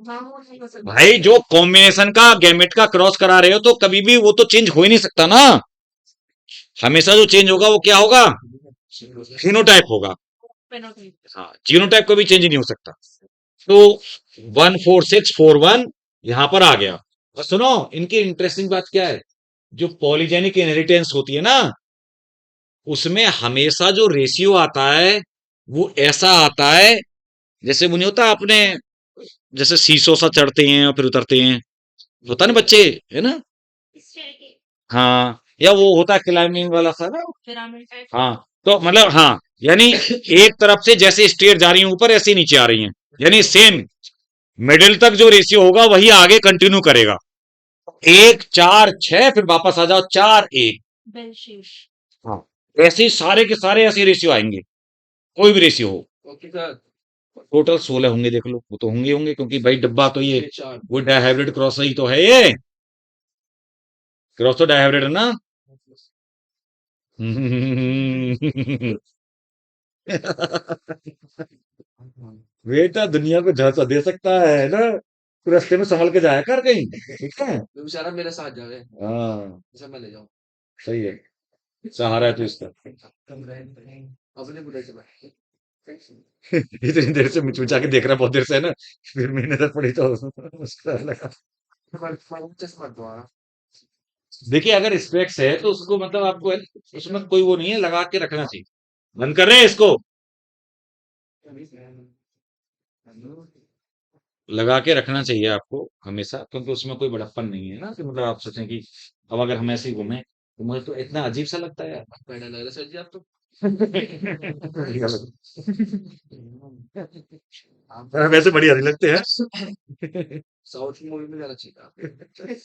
हाँ वो नहीं हो सकता भाई, जो कॉम्बिनेशन का गैमेट का क्रॉस करा रहे हो तो कभी भी वो तो चेंज हो ही नहीं सकता ना। हमेशा जो चेंज होगा वो क्या होगा? फिनोटाइप होगा। फेनोटाइप हाँ, जीनोटाइप कभी चेंज नहीं हो सकता। तो 1 4 6 4 1 यहां पर आ गया। और सुनो, इनकी इंटरेस्टिंग बात क्या है, जो पॉलीजेनिक इनहेरिटेंस होती है ना, उसमें हमेशा जो रेशियो आता है वो ऐसा आता है जैसे वो नहीं होता अपने, जैसे सीसो सा चढ़ते हैं और फिर उतरते हैं, होता ना बच्चे, है ना? इस तरह के हाँ, या वो होता है क्लाइंबिंग वाला सा ना। पिरामिड टाइप हाँ, तो मतलब हाँ, यानी एक तरफ से जैसे स्टेयर जा रही है ऊपर, ऐसे ही नीचे आ रही हैं, यानी सेम मिडिल तक जो रेशियो होगा वही आगे कंटिन्यू करेगा। 1 4 6 फिर वापस आ जाओ 4 1। बेल शेप हाँ, ऐसे ही सारे के सारे ऐसे रेशियो आएंगे, कोई भी रेशियो हो। ओके सर टोटल 16 होंगे, देख लो, वो तो होंगे होंगे क्योंकि भाई डब्बा तो ये चार वो डायहाइब्रिड क्रॉस ही तो है, ये क्रॉस तो डायहाइब्रिड है ना। बेटा दुनिया को झांसा दे सकता है ना, तो रास्ते में संभल के जाया कर कहीं, ठीक है? बेचारा मेरे साथ जावे हाँ, ऐसा मैं ले जाऊं सही है, सहारा है तो इसका। अपने बुढ़े से भाई इतनी देर से मुझ जाके देख रहा, बहुत देर से है ना, फिर मेरी नजर पड़ी तो मुस्कुरा लगा। चश्मा द्वारा देखिए, अगर स्पेक्स है तो उसको मतलब आपको उसमें कोई वो नहीं है, लगा के रखना चाहिए। बंद कर रहे हैं इसको, लगा के रखना चाहिए आपको हमेशा, क्योंकि उसमें कोई बड़प्पन नहीं है ना कि मतलब आप सोचें कि अब अगर हम ऐसे ही घूमें तो मुझे तो इतना अजीब सा लगता है यार। पैडल लग रहा सर जी आप तो आप वैसे बढ़िया नहीं लगते हैं। साउथ की मूवी में ज्यादा चाहिए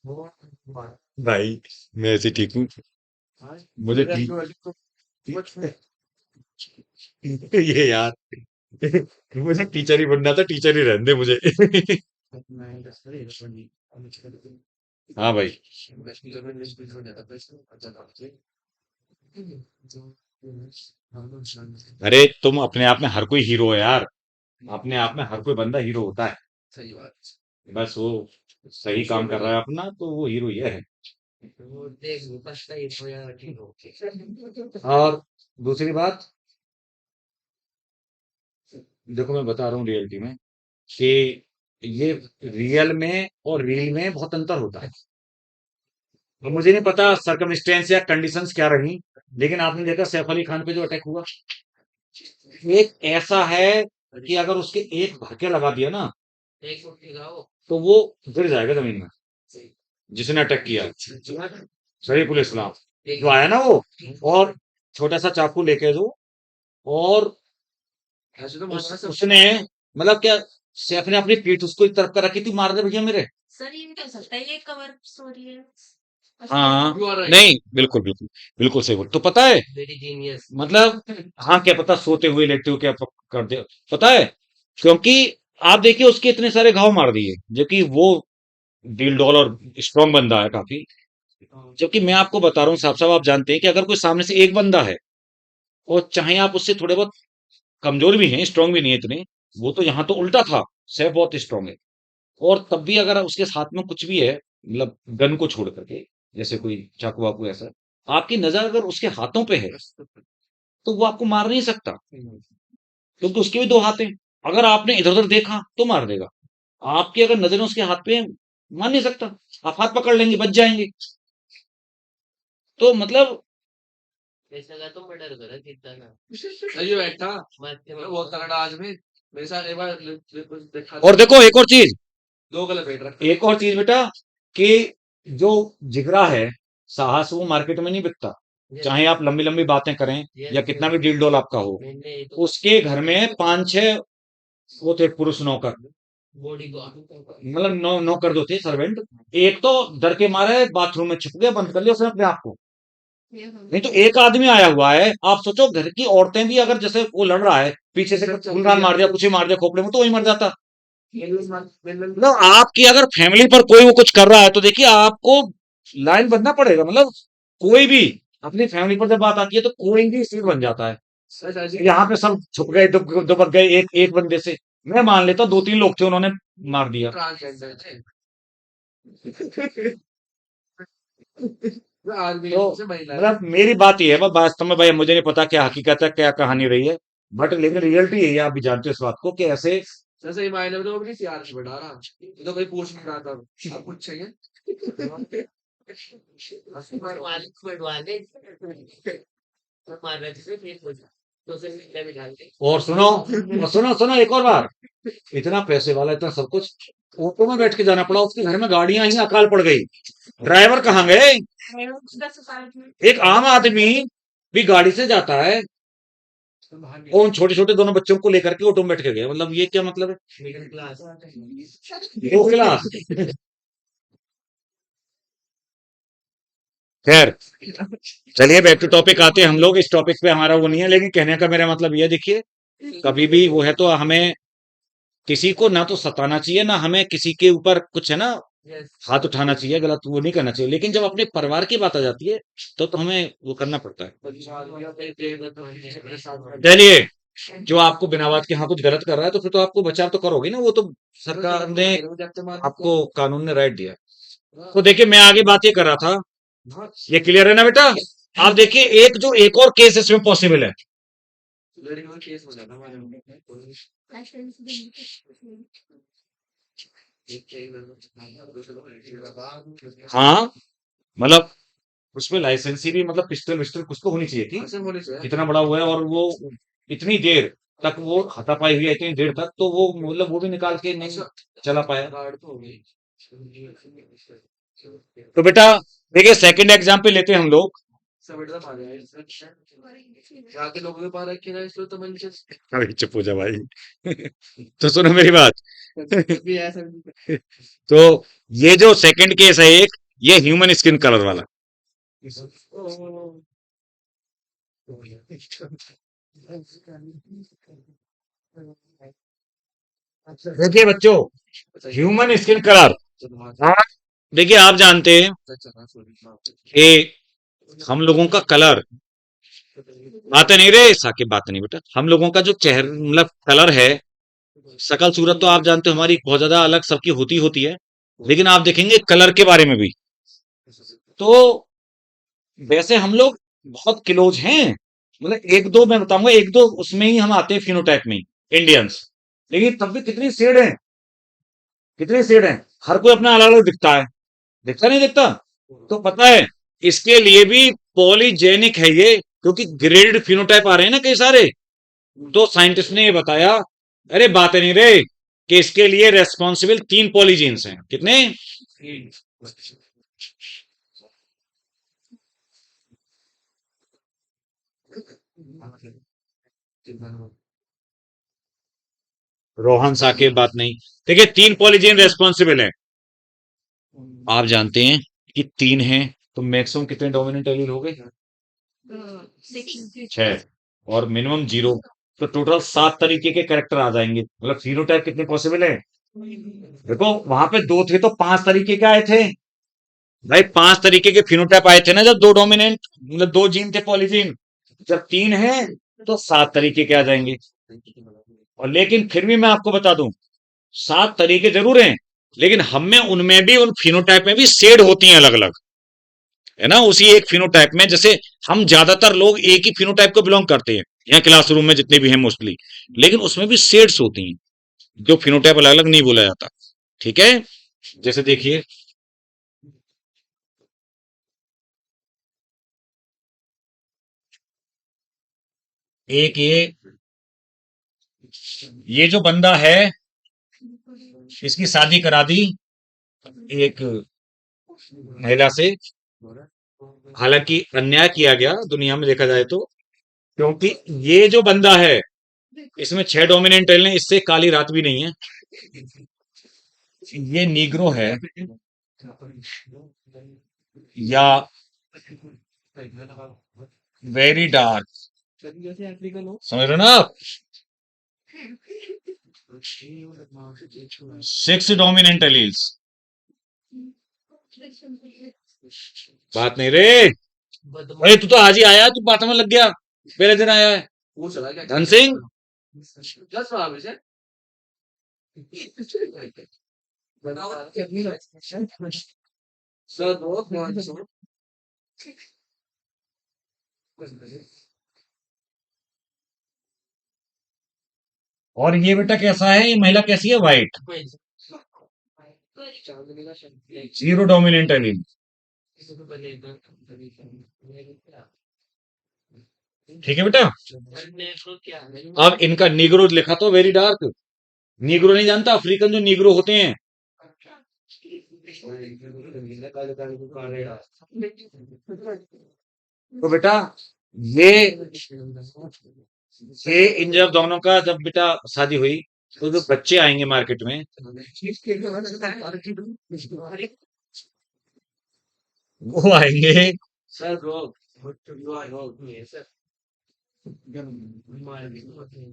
वो भाई, मैं ऐसे ठीक हूँ, मुझे ठीक ये यार, मुझे टीचर ही बनना था, टीचर ही रहने दे मुझे। हाँ भाई, अरे तुम अपने आप में हर कोई हीरो है यार, अपने आप में हर कोई बंदा हीरो होता है, सही बात बस वो सही काम कर रहा है अपना तो वो हीरो ही है। वो देख बचता ही हो यार ठीक हो और दूसरी बात, देखो मैं बता रहा हूँ रियलिटी में कि ये रियल में और रील में बहुत अंतर होता है। और मुझे नहीं पता सरकमस्टेंस या कंडीशंस क्या रही, लेकिन आपने देखा सैफ अली खान पे जो अटैक हुआ, एक ऐसा है कि अगर उसके एक भड़के लगा दिया ना एक फुट दिखाओ तो वो गिर जाएगा जमीन में, जिसने अटैक किया। सही पुलिस इस्लाम जो आया ना वो, और छोटा सा चाकू लेके जो, और ऐसे तो मारना सब उसने मतलब क्या, सैफ ने अपनी पीठ उसको एक तरफ कर रखी थी, मार दे भैया मेरे। सर ये भी तो हो सकता है ये कवर स्टोरी है हाँ, You are right. नहीं, बिल्कुल बिल्कुल बिल्कुल सही बोल, तो पता है वेरी जीनियस मतलब, हाँ, क्या पता सोते हुए लेटे हुए क्या कर दे, पता है, क्योंकि आप देखिए उसके इतने सारे घाव मार दिए, जबकि वो डील डॉल और स्ट्रांग बंदा है काफी। जबकि मैं आपको बता रहा हूँ साहब साहब, आप जानते हैं कि अगर कोई सामने से एक बंदा है और चाहे आप उससे थोड़े बहुत कमजोर भी हैं, स्ट्रांग भी नहीं है इतने, वो तो यहाँ तो उल्टा था, सैफ बहुत स्ट्रांग है, और तब भी अगर उसके हाथ में कुछ भी है, मतलब गन को छोड़ करके, जैसे कोई चाकू वाकू ऐसा, आपकी नजर अगर उसके हाथों पे है तो वो आपको मार नहीं सकता, क्योंकि उसके भी 2 हाथ हैं। अगर आपने इधर उधर देखा तो मार देगा, आपकी अगर नजरें उसके हाथ पे हैं, मार नहीं सकता, आप हाथ पकड़ लेंगे, बच जाएंगे। तो मतलब ऐसा का तो मैं डर गया कितना ना ये बैठा मैं बहुत तगड़ा आज में मेरे साथ एक बार देखा और देखो एक और चीज, दो गलत बैठ रखा एक और चीज बेटा, कि जो जिगरा है, साहस, वो मार्केट में नहीं बिकता। चाहे आप लंबी लंबी बातें करें या कितना भी डील डोल आपका हो, उसके घर में 5-6 वो थे पुरुष नौकर, बॉडी को मतलब नौकर जो थे, सर्वेंट। एक तो डर के मारे बाथरूम में छुप गया, बंद कर लिया उसने अपने आप को। नहीं तो एक आदमी आया हुआ है, आप सोचो घर की औरतें भी अगर जैसे वो लड़ रहा है, पीछे से खूनखान मार दिया, कुछ ही मार दिया खोपड़े में, तो वही मर जाता। मतलब आपकी अगर फैमिली पर कोई वो कुछ कर रहा है तो देखिए आपको लाइन बनना पड़ेगा। मतलब कोई भी अपनी फैमिली पर जब बात आती है तो कोई भी सीट बन जाता है। यहाँ पे सब छुप गए, दुबक गए एक एक बंदे से। मैं मान लेता 2-3 लोग थे, उन्होंने मार दिया। ट्रांसजेंडर थे आदमी तो से महिला मतलब मेरी बात ये है, वास्तव में भाई मुझे नहीं पता क्या हकीकत है, क्या कहानी रही है, बट लेकिन रियलिटी यही है, आप भी जानते हो इस बात को, कि ऐसे सही मायने में तो अपनी प्यार से बढ़ा रहा ये तो कोई पूछ नहीं रहा था अब कुछ चाहिए और सुनो, और सुनो सुनो एक और बार, इतना पैसे वाला, इतना सब कुछ, ऑटो में बैठ के जाना पड़ा, उसके घर में गाड़ियां ही अकाल पड़ गई, ड्राइवर कहाँ गए? 10 साल में एक आम आदमी भी गाड़ी से जाता है, और उन छोटे छोटे दोनों बच्चों को लेकर के ऑटो में बैठ के गया। मतलब ये क्या मतलब है? मिडिल क्लास दो क्लास। खैर, चलिए बैक टू टॉपिक आते हैं हम लोग। इस टॉपिक पे हमारा वो नहीं है, लेकिन कहने का मेरा मतलब ये है, देखिए कभी भी वो है तो हमें किसी को ना तो सताना चाहिए, ना हमें किसी के ऊपर कुछ है ना हाथ उठाना चाहिए, गलत वो नहीं करना चाहिए। लेकिन जब अपने परिवार की बात आ जाती है तो हमें वो करना पड़ता है। चलिए, जो आपको बिना बात के यहाँ कुछ गलत कर रहा है तो फिर तो आपको बचाव तो करोगे ना, वो तो सरकार ने आपको, कानून ने राइट दिया। तो देखिए मैं आगे बात ये कर रहा था, ये क्लियर है ना बेटा? आप देखिए एक जो एक और केस इसमें पॉसिबल है। केस हो जाता हमारे हाँ, मतलब उसमें लाइसेंसी भी, मतलब पिस्टल विस्टल कुछ तो होनी चाहिए थी। इतना बड़ा हुआ है और वो इतनी देर तक वो हाथापाई हुई है, इतनी देर तक, तो वो मतलब वो भी निकाल के नहीं चला पाया। तो बेटा देखिए सेकंड एग्जाम्पल लेते हैं हम लोग। जाके लोगों के पास रखे ना इसलिए तो मैंने अरे चुप हो जा भाई। तो सुनो मेरी बात। भी ऐसा तो ये जो सेकंड केस है एक, ये ह्यूमन स्किन कलर वाला। देखिए बच्चों, ह्यूमन स्किन कलर, देखिए आप जानते हैं कि हम लोगों का कलर, बात नहीं रे साकिब, बात नहीं बेटा, हम लोगों का जो चेहरा मतलब कलर है, शकल सूरत तो आप जानते हो हमारी बहुत ज्यादा अलग सबकी होती होती है, लेकिन आप देखेंगे कलर के बारे में भी, तो वैसे हम लोग बहुत क्लोज हैं। मतलब एक दो मैं बताऊंगा, एक दो उसमें ही हम आते हैं फिनोटाइप में इंडियंस, लेकिन तब भी कितनी शेड है, कितनी शेड है, हर कोई अपना अलग अलग दिखता है, दिखता नहीं दिखता? तो पता है इसके लिए भी पॉलीजेनिक है ये, क्योंकि ग्रेडेड फिनोटाइप आ रहे हैं ना कई सारे। तो साइंटिस्ट ने ये बताया, अरे बात नहीं रे, कि इसके लिए रेस्पॉन्सिबल 3 पॉलीजीन्स हैं। कितने? रोहन साकिब बात नहीं, देखिए 3 पॉलीजीन रेस्पॉन्सिबल है। आप जानते हैं कि 3 हैं, तो मैक्सिमम कितने डोमिनेंट एलील हो गए? 6, और मिनिमम 0, तो टोटल 7 तरीके के कैरेक्टर आ जाएंगे। मतलब फिनोटाइप कितने पॉसिबल है? देखो वहां पे 2 थे तो 5 तरीके के आए थे भाई, 5 तरीके के फिनोटाइप आए थे ना, जब 2 डोमिनेंट मतलब 2 जीन थे पॉलीजीन। जब 3 है तो 7 तरीके के आ जाएंगे। और लेकिन फिर भी मैं आपको बता दूं, 7 तरीके जरूर हैं, लेकिन हम में उनमें भी उन फिनोटाइप में भी शेड होती हैं अलग अलग, है ना? उसी एक फिनोटाइप में, जैसे हम ज्यादातर लोग एक ही फिनोटाइप को बिलोंग करते हैं यहाँ क्लासरूम में जितने भी हैं मोस्टली, लेकिन उसमें भी शेड्स होती हैं, जो फिनोटाइप अलग अलग नहीं बोला जाता। ठीक है, जैसे देखिए एक ये जो बंदा है इसकी शादी करा दी एक महिला से। हालांकि अन्याय किया गया दुनिया में देखा जाए तो, क्योंकि ये जो बंदा है इसमें 6 डोमिनेंट एलियन है, इससे काली रात भी नहीं है। ये नीग्रो है या वेरी डार्क, समझ रहे हो ना आप? 6 डोमिनेंट एलील्स। बात नहीं रे, अरे तू तो आज ही आया, तू बातों में लग गया, पहले दिन आया है धन सिंह। और ये बेटा कैसा है, ये महिला कैसी है? White, 0 dominant allele. ठीक है बेटा। अब इनका नीग्रो लिखा तो वेरी डार्क। नीग्रो नहीं जानता, अफ्रीकन जो नीग्रो होते हैं, तो बेटा ये इन जब दोनों का जब बेटा शादी हुई तो जो बच्चे आएंगे मार्केट में वो आएंगे।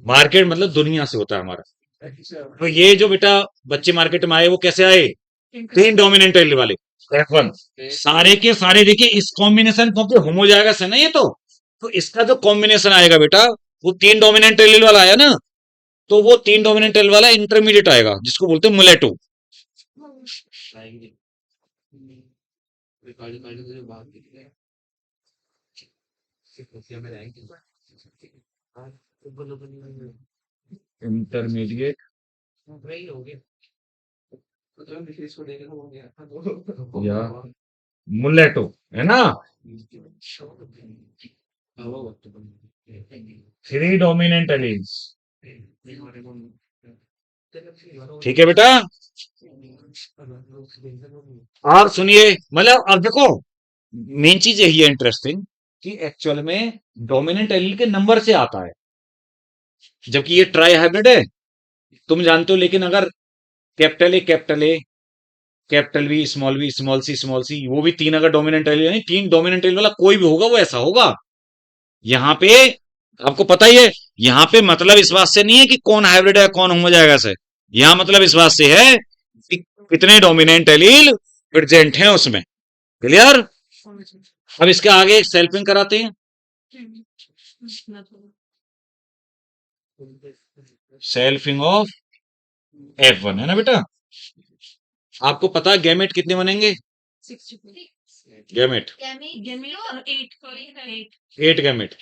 मार्केट मतलब दुनिया से होता है हमारा। तो ये जो बेटा बच्चे मार्केट में आए वो कैसे आए? 3 डोमिनेंट एलिल वाले F1 सारे के सारे। देखिए इस कॉम्बिनेशन क्योंकि होमोजाइगस है ना ये, तो इसका जो कॉम्बिनेशन आएगा बेटा वो 3 डोमिनेंट एलिल वाला आया ना, तो वो 3 डोमिनेंट एलिल वाला इंटरमीडिएट आएगा जिसको बोलते हैं मुलेटो। इंटरमीडिएट या मुलेटो है ना। 3 डोमिनेंट एलील्स। ठीक है बेटा। और सुनिए, मतलब अब देखो मेन चीज यही है इंटरेस्टिंग कि एक्चुअल में डोमिनेंट एलील के नंबर से आता है, जबकि ये ट्राई हाइब्रिड है तुम जानते हो। लेकिन अगर capital A capital B small C वो भी 3 अगर डोमिनेंट एलील यानी 3 डोमिनेंट एलील वाला कोई भी होगा वो ऐसा होगा। यहाँ पे आपको पता ही है, यहाँ पे मतलब इस बात से नहीं है कि कौन हाइब्रिड है कौन होमोजाइगस है, यहाँ मतलब इस बात से है कि कितने डोमिनेंट एलील प्रेजेंट हैं उसमें। क्लियर? अब इसके आगे एक सेल्फिंग कराते हैं। सेल्फिंग ऑफ F1 है ना बेटा। आपको पता है गैमेट कितने बनेंगे? 66 गैमेट गेमी और 8 8 गैमेट।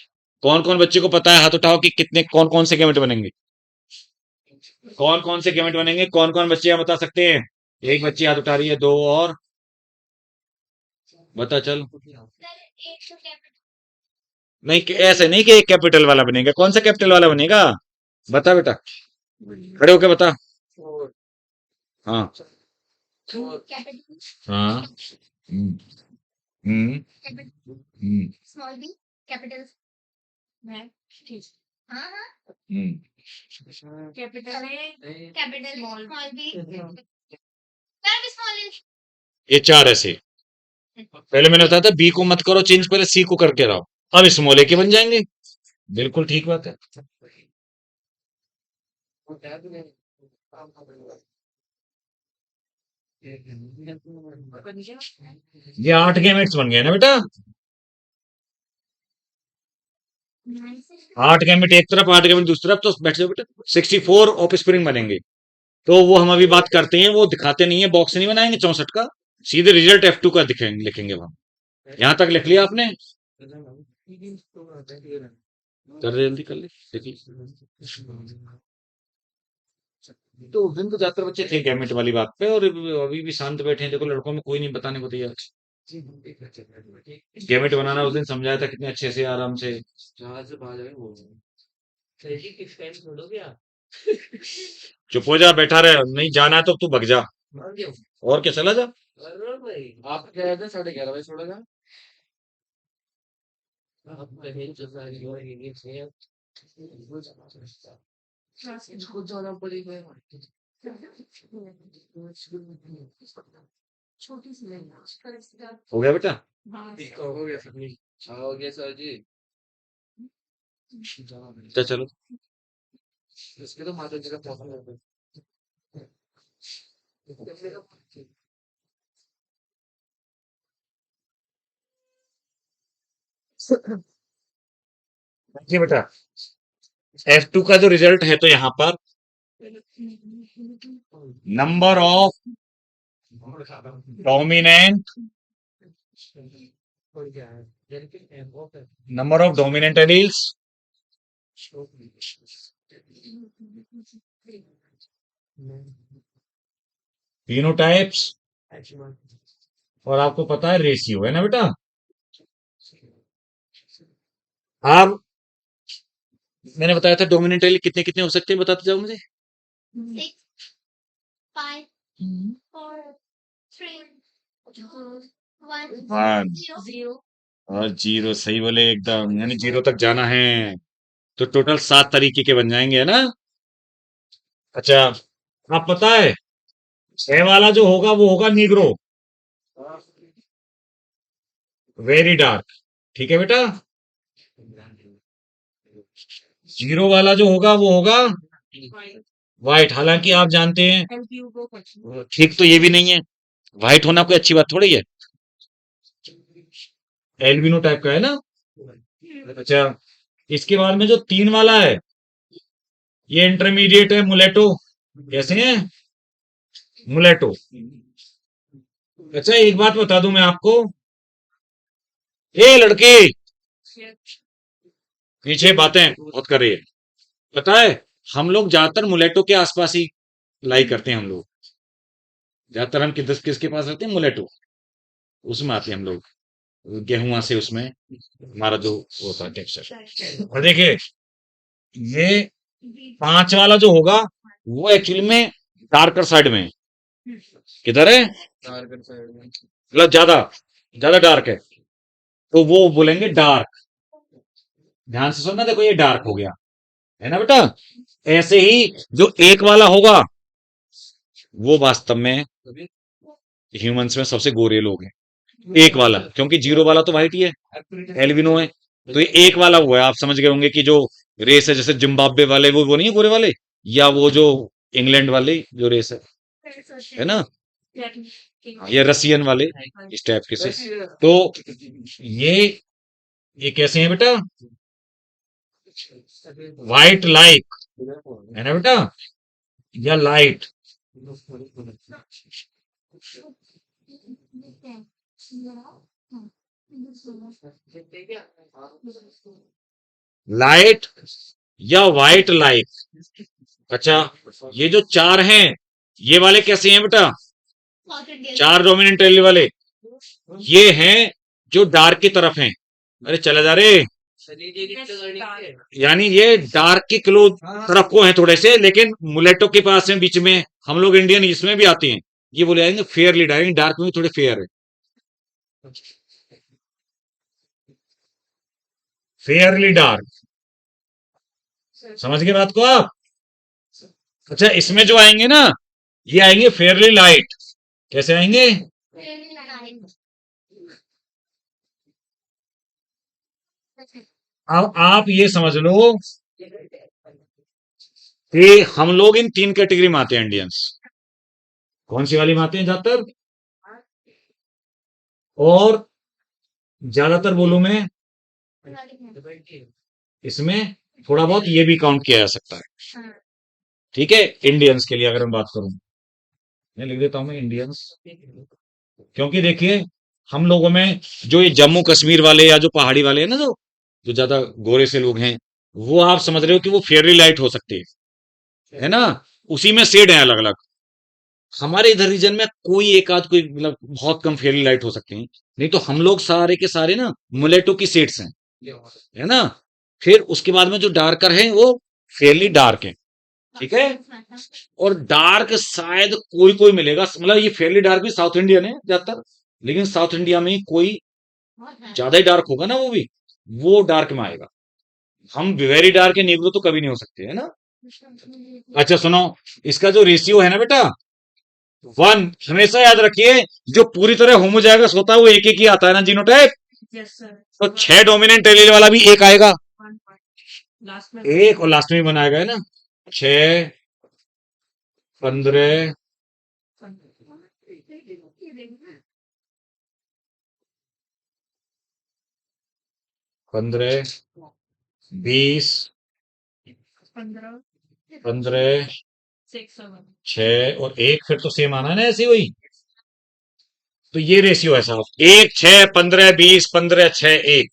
कौन कौन बच्चे को पता है? हाथ उठाओ कि कितने कौन कौन से गैमेट बनेंगे। कौन कौन से गैमेट बनेंगे? कौन कौन बच्चे यहाँ बता सकते हैं? एक बच्ची हाथ उठा रही है, 2 और बता चल। नहीं ऐसे नहीं कि एक कैपिटल वाला बनेगा। कौन सा कैपिटल वाला बनेगा बता बेटा, खड़े होके बता। हाँ हाँ हम्म, हम्म, हम्म, स्मॉल बी कैपिटल ठीक हाँ हाँ capital A capital Small. Small B small ये 4 ऐसे। पहले मैंने बताया था बी को मत करो चेंज, पहले सी को करके रहो। अब स्मॉल ए के बन जाएंगे। बिल्कुल ठीक बात है। ये 8 गैमेट्स बन गए ना बेटा। 8 गैमेट एक तरफ 8 गैमेट दूसरी तरफ, तो बैठ जाओ बेटा 64 ऑफ स्प्रिंग बनेंगे। तो वो हम अभी बात करते हैं, वो दिखाते नहीं है, बॉक्स नहीं बनाएंगे 64 का, सीधे रिजल्ट F2 का दिखेंगे लिखेंगे हम। यहां तक लिख लिया आपने? कर दे जल्दी कर ले लिख ली। तो उस दिन तो ज्यादातर बच्चे थे गैमेट वाली बात पे, और अभी भी शांत बैठे हैं। देखो लड़कों में कोई नहीं बताने को तैयार। गैमेट बनाना उस दिन समझाया था कितने अच्छे से आराम से। सर जी किस टाइम छोड़ोगे आप? चुप हो जा, बैठा रहे, नहीं जाना है तो तू भग जा, मान गया और क्या, चला जा। अरे भाई आप कह रहे थे 11:30 बजे छोड़ेगा। आप कहीं जो सारी हो ये से इसको जाना पड़ेगा। छोटी सी लेना हो गया बेटा? हाँ हो गया सर जी। हो गया सर जी। चलो। इसके तो माता जी का फोन है। देखिए बेटा, F2 का जो रिजल्ट है तो यहाँ पर नंबर ऑफ डोमिनेंट और क्या है? Number of dominant alleles, phenotypes, और आपको पता है रेशियो, है ना बेटा? अब मैंने बताया था डोमिनेंट एलील कितने कितने हो सकते हैं, बताते जाओ मुझे। 6, 5, 4, 3, 2, 1, वन 0. जीरो और जीरो, सही बोले एकदम, यानी जीरो तक जाना है तो टोटल 7 तरीके के बन जाएंगे, है ना? अच्छा, आप पता है 6 वाला जो होगा वो होगा नीग्रो, वेरी डार्क, ठीक है बेटा? जीरो वाला जो होगा वो होगा व्हाइट, हालांकि आप जानते हैं एलपीयू को क्वेश्चन ठीक तो ये भी नहीं है, व्हाइट होना कोई अच्छी बात थोड़ी है, एल्बिनो टाइप का है ना। अच्छा, इसके बाद में जो 3 वाला है ये इंटरमीडिएट है, मुलेटो, कैसे है मुलेटो। अच्छा, एक बात बता दूं मैं आपको, ए लड़की पीछे बातें बहुत कर रही है, पता है हम लोग ज्यादातर मुलेटो के आसपास ही लाई करते हैं, हम लोग ज्यादातर हम किसके पास रहते हैं, मुलेटो, उसमें आते हैं हम लोग, गेहुआ से, उसमें हमारा जो होता है टेक्सचर। और देखिए ये 5 वाला जो होगा वो एक्चुअली में डार्कर साइड में है। किधर है? मतलब ज्यादा ज्यादा डार्क है, तो वो बोलेंगे डार्क। ध्यान से सुनना, देखो ये डार्क हो गया, है ना बेटा? ऐसे ही जो 1 वाला होगा वो वास्तव में ह्यूमंस में सबसे गोरे लोग हैं, 1 वाला, क्योंकि 0 वाला तो वाइट ही है, एल्बिनो है, तो ये 1 वाला वो है, आप समझ गए होंगे कि जो रेस है, जैसे जिम्बाब्वे वाले वो नहीं है गोरे वाले, या वो जो इंग्लैंड वाले जो रेस है ना, या रसियन वाले, इस टाइप के से। तो ये कैसे हैं बेटा? व्हाइट लाइक, है ना बेटा, या लाइट, लाइट या व्हाइट लाइक। अच्छा, ये जो 4 हैं ये वाले कैसे हैं बेटा? South Indian. 4 डोमिनेंट एलील वाले ये हैं जो डार्क की तरफ हैं। अरे चला जा रे, यानी ये डार्क की क्लोज तरफ को हैं थोड़े से, लेकिन मुलेटो के पास है बीच में, हम लोग इंडियन इसमें भी आते हैं, ये बोले जाएंगे फेयरली डार्क, डार्क में भी थोड़े फेयर है, फेयरली डार्क, समझ गए बात को आप? अच्छा, इसमें जो आएंगे ना ये आएंगे फेयरली लाइट, कैसे आएंगे? Very nice. अब आप ये समझ लो कि हम लोग इन 3 कैटेगरी में आते हैं इंडियंस, कौन सी वाली में आते हैं ज्यादातर, और ज्यादातर बोलूं मैं इसमें थोड़ा बहुत ये भी काउंट किया जा सकता है, ठीक है? इंडियंस के लिए अगर मैं बात करूं, मैं लिख देता हूं मैं इंडियंस, क्योंकि देखिए हम लोगों में जो ये जम्मू कश्मीर वाले या जो पहाड़ी वाले हैं ना, जो जो ज्यादा गोरे से लोग हैं, वो आप समझ रहे हो कि वो फेयरली लाइट हो सकते हैं, है ना? उसी में शेड है अलग अलग। हमारे इधर रीजन में कोई एक आध, कोई मतलब बहुत कम फेयरली लाइट हो सकते हैं, नहीं तो हम लोग सारे के सारे ना मुलेटो की शेड्स हैं, है ना? फिर उसके बाद में जो डार्कर हैं वो फेयरली डार्क है, ठीक है। और डार्क शायद कोई कोई मिलेगा, मतलब ये फेयरली डार्क भी साउथ इंडियन है ज्यादातर, लेकिन साउथ इंडिया में कोई ज्यादा ही डार्क होगा ना, वो डार्क में आएगा। हम वेरी डार्क या नीग्रो तो कभी नहीं हो सकते, है ना। अच्छा सुनो, इसका जो रेशियो है ना बेटा, 1, हमेशा याद रखिए, जो पूरी तरह होमोजाइगस होता है वो एक एक ही आता है ना जीनोटाइप। Yes sir. तो 6 डोमिनेंट एलील वाला भी एक आएगा, लास्ट में एक, और लास्ट में भी बनाएगा, है ना। 6, 15, 15, 20, 15 15, 6 7 6 और 1, फिर तो सेम आना है ना, ऐसे ही वही। तो ये रेशियो है साहब, 1, 6, 15, 20, 15, 6, 1,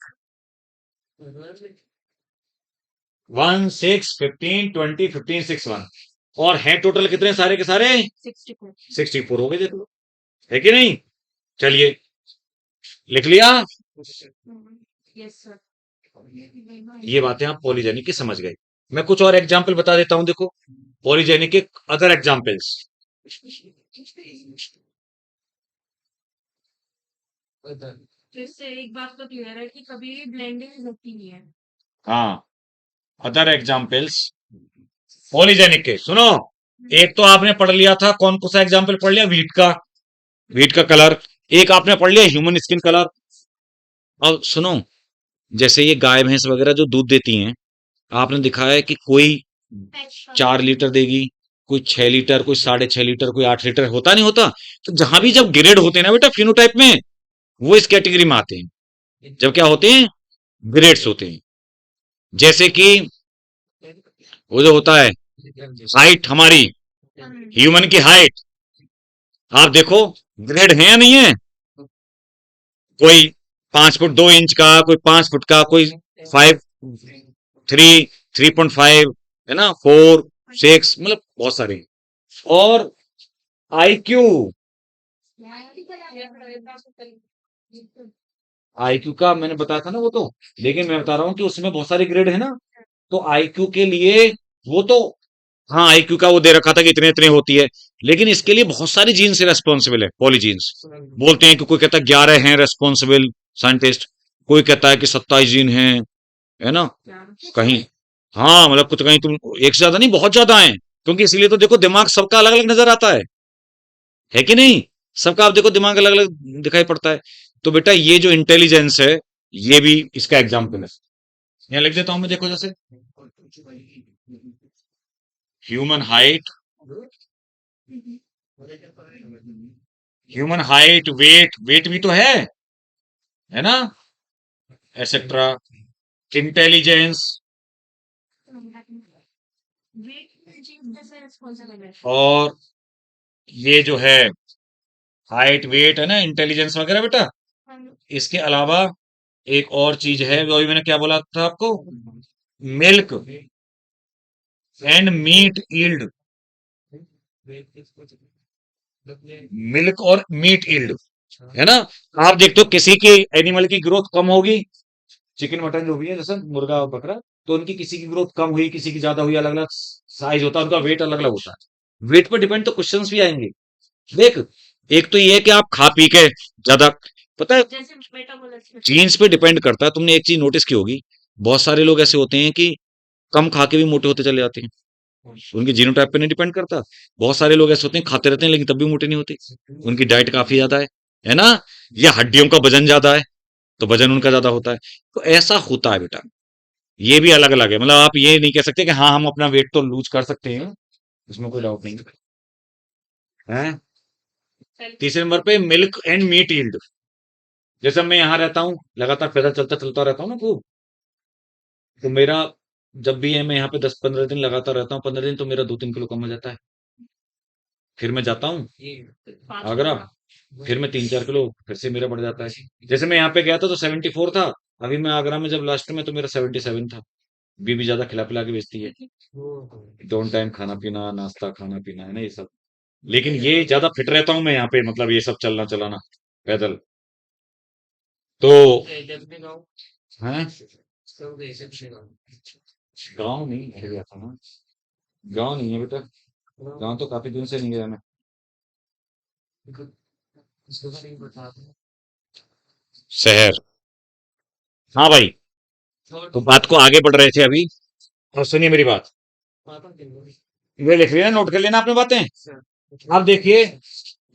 1, 6, 15, 20, 15, 6, 1। और हैं टोटल कितने सारे के सारे? 64 64 हो गए, देख लो, है कि नहीं। चलिए, लिख लिया। Yes sir. ये बातें आप पॉलीजेनिक की समझ गए। मैं कुछ और एग्जाम्पल बता देता हूं, देखो पॉलीजेनिक के अदर एग्जाम्पल्स। तो इससे एक बात तो क्लियर है कि कभी भी ब्लेंडिंग होती नहीं है। हाँ, अदर एग्जाम्पल्स पॉलीजेनिक के सुनो। एक तो आपने पढ़ लिया था, कौन सा एग्जाम्पल पढ़ लिया? वीट का कलर। एक आपने पढ़ लिया ह्यूमन स्किन कलर। अब सुनो, जैसे ये गाय भैंस वगैरह जो दूध देती हैं, आपने दिखाया है कि कोई 4 लीटर देगी, कोई 6 लीटर, कोई 6.5 लीटर, कोई 8 लीटर, होता नहीं होता। तो जहां भी जब ग्रेड होते हैं ना बेटा फिनोटाइप में, वो इस कैटेगरी में आते हैं। जब क्या होते हैं? ग्रेड्स होते हैं। जैसे कि वो जो होता है हाइट, हमारी ह्यूमन की हाइट, आप देखो ग्रेड है या नहीं है। कोई 5 फुट 2 इंच का, कोई 5 फुट का, कोई 5, 3, 3.5, है ना, 4, 6, मतलब बहुत सारे। और आईक्यू, आईक्यू का मैंने बताया था ना वो तो, लेकिन मैं बता रहा हूं कि उसमें बहुत सारे ग्रेड है ना। तो आईक्यू के लिए वो तो, हाँ आईक्यू का वो दे रखा था कि इतने इतने होती है, लेकिन इसके लिए बहुत सारी जीन से रेस्पॉन्सिबल है, पॉलीजीन्स। बोलते हैं कि कोई कहता है 11 हैं रेस्पॉन्सिबल साइंटिस्ट, कोई कहता है कि 27 जीन है ना, कहीं। हाँ मतलब कुछ कहीं, तुम एक से ज्यादा नहीं, बहुत ज्यादा है। क्योंकि इसलिए तो देखो दिमाग सबका अलग अलग नजर आता है कि नहीं। सबका आप देखो दिमाग अलग अलग दिखाई पड़ता है। तो बेटा ये जो इंटेलिजेंस है, ये भी इसका एग्जाम्पल है। यहाँ लिख देता हूं मैं, देखो जैसे ह्यूमन हाइट, वेट भी तो है ना, एसेट्रा। इंटेलिजेंस, और ये जो है हाइट वेट है ना, इंटेलिजेंस वगैरह बेटा। इसके अलावा एक और चीज है, वो अभी मैंने क्या बोला था आपको, milk and meat yield. Milk और मीट ईल्ड, है ना। आप देखते हो किसी की एनिमल की ग्रोथ कम होगी, चिकन मटन जो भी है, जैसे मुर्गा और बकरा, तो उनकी किसी की ग्रोथ कम हुई, किसी की ज्यादा हुई, अलग अलग साइज होता है, उनका वेट अलग अलग होता है। वेट पर डिपेंड तो क्वेश्चंस भी आएंगे। देख, एक तो ये है कि आप खा पी के ज्यादा, पता है जैसे मेटाबॉलिज्म जीन्स पे डिपेंड करता है। तुमने एक चीज नोटिस की होगी, बहुत सारे लोग ऐसे होते हैं कि कम खा के भी मोटे होते चले जाते हैं, उनके जीनोटाइप पे नहीं डिपेंड करता। बहुत सारे लोग ऐसे होते हैं खाते रहते हैं लेकिन तब भी मोटे नहीं होते, उनकी डाइट काफी ज्यादा है ना। या हड्डियों का वजन ज्यादा है, तो वजन उनका ज्यादा होता है। तो ऐसा होता है बेटा, ये भी अलग अलग है। मतलब आप ये नहीं कह सकते कि हाँ हम अपना वेट तो लूज कर सकते हैं, इसमें कोई डाउट नहीं है। तीसरे नंबर पे मिल्क एंड मीट यील्ड। जैसे मैं यहाँ रहता हूँ, लगातार पैदल चलता चलता रहता हूँ ना खूब, तो मेरा जब भी है, मैं यहाँ पे 10-15 दिन लगातार रहता हूँ, 15 दिन, तो मेरा 2-3 किलो कम हो जाता है। फिर मैं जाता हूँ आगरा, फिर मैं 3-4 किलो फिर से मेरा बढ़ जाता है। जैसे मैं यहाँ पे गया था तो 74 था, अभी मैं आगरा में जब लास्ट में, तो मेरा 77 था। बीबी ज्यादा खिला पिला के बेचती है, दोनों टाइम खाना पीना, नाश्ता खाना पीना, है ना ये सब। लेकिन ये ज्यादा फिट रहता हूँ मैं यहाँ पे, मतलब ये सब चलना चलाना पैदल। तो हैं, गाँव नहीं है, गया था ना। गाँव नहीं है बेटा, गाँव तो काफी दिन से नहीं गया मैं। इसको तो नहीं बता दूं। शहर। हाँ भाई, तो बात को आगे बढ़ रहे थे अभी, और सुनिए मेरी बात। पापा के लिए। ये लिख लिया, नोट कर लेना आपने बातें। आप देखिए,